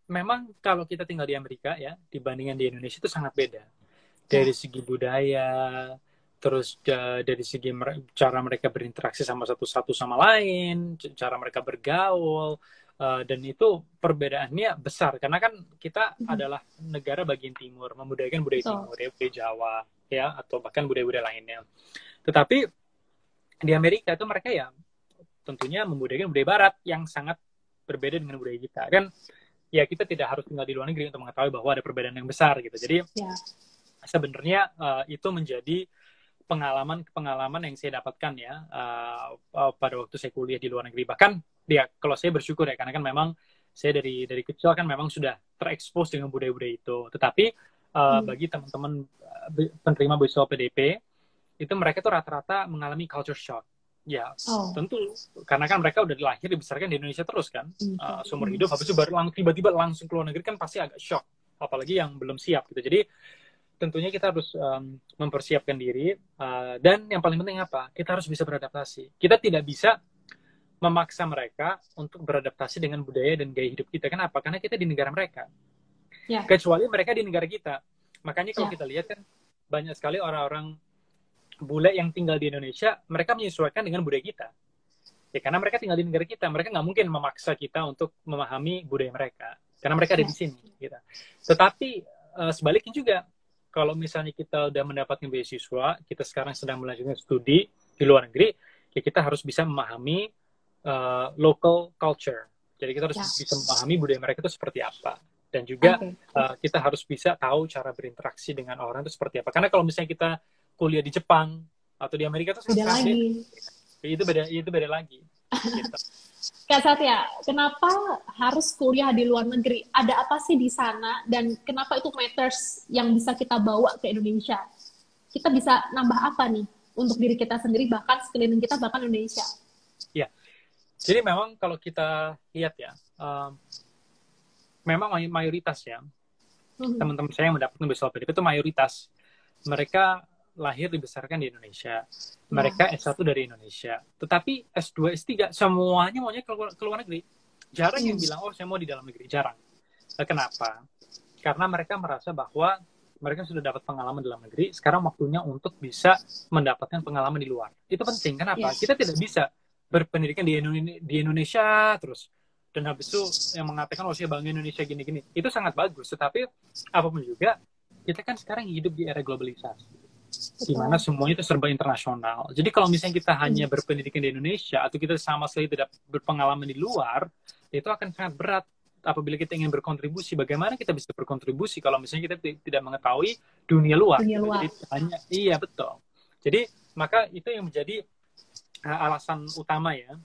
memang kalau kita tinggal di Amerika ya, dibandingkan di Indonesia itu sangat beda. Dari segi budaya, terus dari segi cara mereka berinteraksi satu sama lain, cara mereka bergaul, dan itu perbedaannya besar karena kan kita adalah negara bagian timur, membudayakan budaya timur ya, budaya Jawa ya, atau bahkan budaya-budaya lainnya. Tetapi di Amerika itu mereka ya tentunya membudayakan budaya Barat yang sangat berbeda dengan budaya kita kan. Ya kita tidak harus tinggal di luar negeri untuk mengetahui bahwa ada perbedaan yang besar gitu. Jadi sebenarnya itu menjadi pengalaman yang saya dapatkan ya pada waktu saya kuliah di luar negeri. Bahkan ya kalau saya bersyukur ya karena kan memang saya dari kecil kan memang sudah terekspos dengan budaya-budaya itu. Tetapi bagi teman-teman penerima beasiswa PDP itu mereka tuh rata-rata mengalami culture shock. Ya tentu karena kan mereka udah lahir dibesarkan di Indonesia terus kan seumur hidup, habis itu baru tiba-tiba langsung ke luar negeri kan pasti agak shock, apalagi yang belum siap gitu. Jadi tentunya kita harus mempersiapkan diri dan yang paling penting apa? Kita harus bisa beradaptasi. Kita tidak bisa memaksa mereka untuk beradaptasi dengan budaya dan gaya hidup kita. Kenapa? Karena kita di negara mereka. Kecuali mereka di negara kita. Makanya kalau kita lihat kan banyak sekali orang-orang bule yang tinggal di Indonesia, mereka menyesuaikan dengan budaya kita. Ya karena mereka tinggal di negara kita, mereka nggak mungkin memaksa kita untuk memahami budaya mereka. Karena mereka ada di sini. Gitu. Tetapi sebaliknya juga, kalau misalnya kita udah mendapatkan beasiswa, kita sekarang sedang melanjutkan studi di luar negeri, ya kita harus bisa memahami local culture. Jadi kita harus bisa memahami budaya mereka itu seperti apa. Dan juga kita harus bisa tahu cara berinteraksi dengan orang itu seperti apa. Karena kalau misalnya kita kuliah di Jepang atau di Amerika itu beda lagi. Itu beda lagi. Gitu. Kak Satya, kenapa harus kuliah di luar negeri? Ada apa sih di sana dan kenapa itu matters yang bisa kita bawa ke Indonesia? Kita bisa nambah apa nih untuk diri kita sendiri, bahkan sekeliling kita, bahkan Indonesia? Ya, jadi memang kalau kita lihat ya, memang mayoritas ya, teman-teman saya yang mendapatkan beasiswa PDP itu mayoritas mereka lahir dibesarkan di Indonesia. Mereka S1 dari Indonesia. Tetapi S2, S3 semuanya maunya ke luar negeri. Jarang yang bilang, saya mau di dalam negeri. Jarang. Kenapa? Karena mereka merasa bahwa mereka sudah dapat pengalaman di dalam negeri, sekarang waktunya untuk bisa mendapatkan pengalaman di luar. Itu penting. Kenapa? Kita tidak bisa berpendidikan di Indonesia terus. Dan habis itu yang mengatakan, saya bangga Indonesia gini-gini. Itu sangat bagus. Tetapi apapun juga, kita kan sekarang hidup di era globalisasi. Di mana semuanya itu serba internasional. Jadi kalau misalnya kita hanya berpendidikan di Indonesia atau kita sama sekali tidak berpengalaman di luar, itu akan sangat berat apabila kita ingin berkontribusi, bagaimana kita bisa berkontribusi kalau misalnya kita tidak mengetahui dunia luar. Dunia luar. Jadi hanya, iya betul. Jadi maka itu yang menjadi alasan utama ya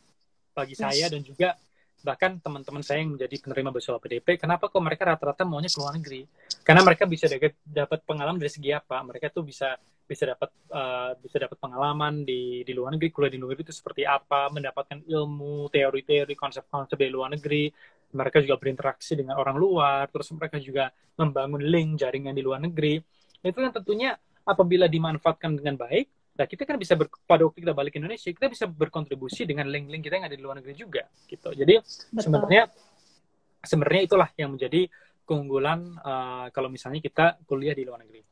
bagi saya dan juga bahkan teman-teman saya yang menjadi penerima beasiswa PDP, kenapa kok mereka rata-rata maunya ke luar negeri? Karena mereka bisa dapat pengalaman dari segi apa? Mereka tuh bisa dapat pengalaman di luar negeri, kuliah di luar negeri itu seperti apa, mendapatkan ilmu, teori-teori, konsep-konsep di luar negeri. Mereka juga berinteraksi dengan orang luar, terus mereka juga membangun link jaringan di luar negeri. Itu yang tentunya apabila dimanfaatkan dengan baik, nah kita kan bisa pada waktu kita balik ke Indonesia, kita bisa berkontribusi dengan link-link kita yang ada di luar negeri juga, gitu. Jadi sebenarnya itulah yang menjadi keunggulan kalau misalnya kita kuliah di luar negeri.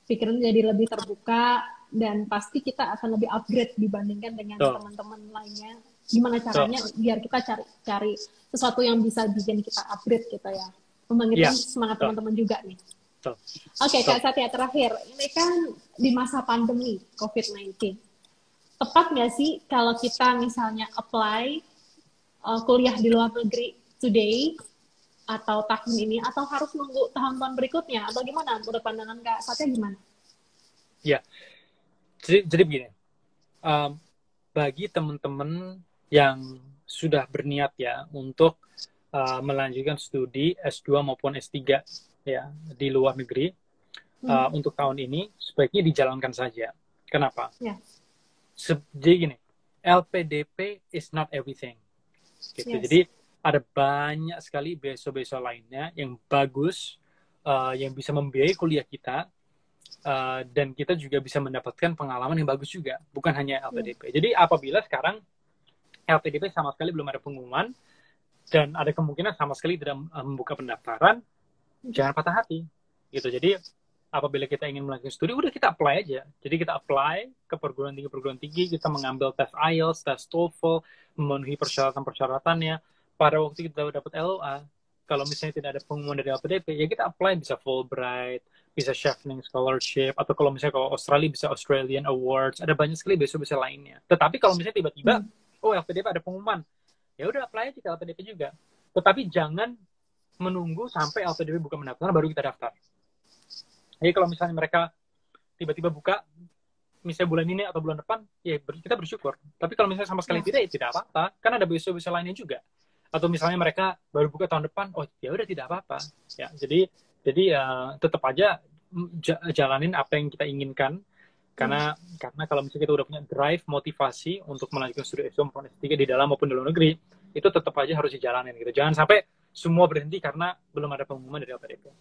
Pikiran jadi lebih terbuka dan pasti kita akan lebih upgrade dibandingkan dengan teman-teman lainnya. Gimana caranya biar kita cari sesuatu yang bisa bikin kita upgrade gitu ya, membangkitkan semangat teman-teman juga nih. Oke, Kak Satya, terakhir, ini kan di masa pandemi COVID-19. Tepat nggak sih kalau kita misalnya apply kuliah di luar negeri today atau tahun ini, atau harus nunggu tahun-tahun berikutnya, atau gimana? Menurut pandangan Kak Satya gimana? Ya, jadi begini, bagi teman-teman yang sudah berniat ya untuk melanjutkan studi S2 maupun S3 ya di luar negeri untuk tahun ini sebaiknya dijalankan saja. Kenapa? Jadi gini, LPDP is not everything. Gitu. Jadi ada banyak sekali beasiswa-beasiswa lainnya yang bagus, yang bisa membiayai kuliah kita, dan kita juga bisa mendapatkan pengalaman yang bagus juga, bukan hanya LPDP. Jadi apabila sekarang LPDP sama sekali belum ada pengumuman dan ada kemungkinan sama sekali tidak membuka pendaftaran, jangan patah hati, gitu. Jadi apabila kita ingin melanjutkan studi, udah kita apply aja. Jadi kita apply ke perguruan tinggi, kita mengambil tes IELTS, tes TOEFL, memenuhi persyaratan-persyaratannya. Pada waktu kita dapat LOA, kalau misalnya tidak ada pengumuman dari LPDP, ya kita apply bisa Fulbright, bisa Chevening Scholarship, atau kalau misalnya kalau Australia bisa Australian Awards, ada banyak sekali beasiswa lainnya. Tetapi kalau misalnya tiba-tiba, LPDP ada pengumuman, ya udah apply aja ke LPDP juga. Tetapi jangan menunggu sampai LPDP buka pendaftaran baru kita daftar. Jadi kalau misalnya mereka tiba-tiba buka, misalnya bulan ini atau bulan depan, ya kita bersyukur. Tapi kalau misalnya sama sekali tidak, ya tidak apa-apa. Karena ada beasiswa lainnya juga. Atau misalnya mereka baru buka tahun depan, oh ya udah tidak apa-apa. Ya, jadi tetap aja jalanin apa yang kita inginkan. Karena kalau misalnya kita udah punya drive, motivasi untuk melanjutkan studi S2 maupun S3 di dalam maupun di luar negeri, itu tetap aja harus dijalanin gitu. Jangan sampai semua berhenti karena belum ada pengumuman dari LPDP.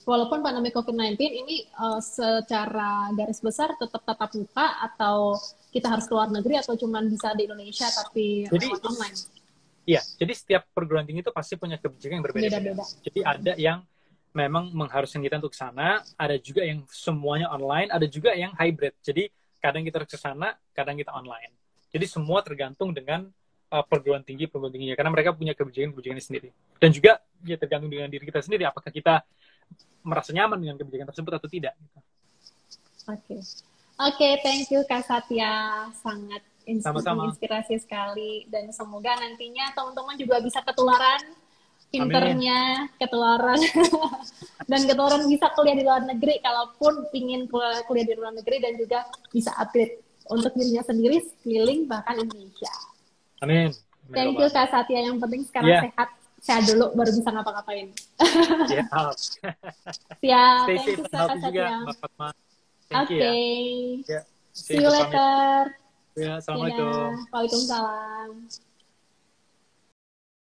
Walaupun pandemi COVID-19 ini secara garis besar tetap tatap muka, atau kita harus keluar negeri, atau cuma bisa di Indonesia tapi lewat online? Iya, jadi setiap perguruan tinggi itu pasti punya kebijakan yang berbeda-beda. Jadi ada yang memang mengharuskan kita untuk ke sana, ada juga yang semuanya online, ada juga yang hybrid. Jadi kadang kita harus ke sana, kadang kita online. Jadi semua tergantung dengan perguruan tingginya, karena mereka punya kebijakan-kebijakannya sendiri. Dan juga ya tergantung dengan diri kita sendiri, apakah kita merasa nyaman dengan kebijakan tersebut atau tidak. Oke, thank you Kak Satya, sangat inspirasi sekali, dan semoga nantinya teman-teman juga bisa ketularan pinternya, ketularan dan ketularan bisa kuliah di luar negeri, kalaupun ingin kuliah di luar negeri, dan juga bisa upgrade untuk dirinya sendiri, sekeliling bahkan Indonesia. Amin. Thank you Kak Satya, yang penting sekarang sehat dulu baru bisa ngapa-ngapain. Siap. Thank you Kak Satya. Oke. See you later. Ya, assalamualaikum. Waalaikumsalam.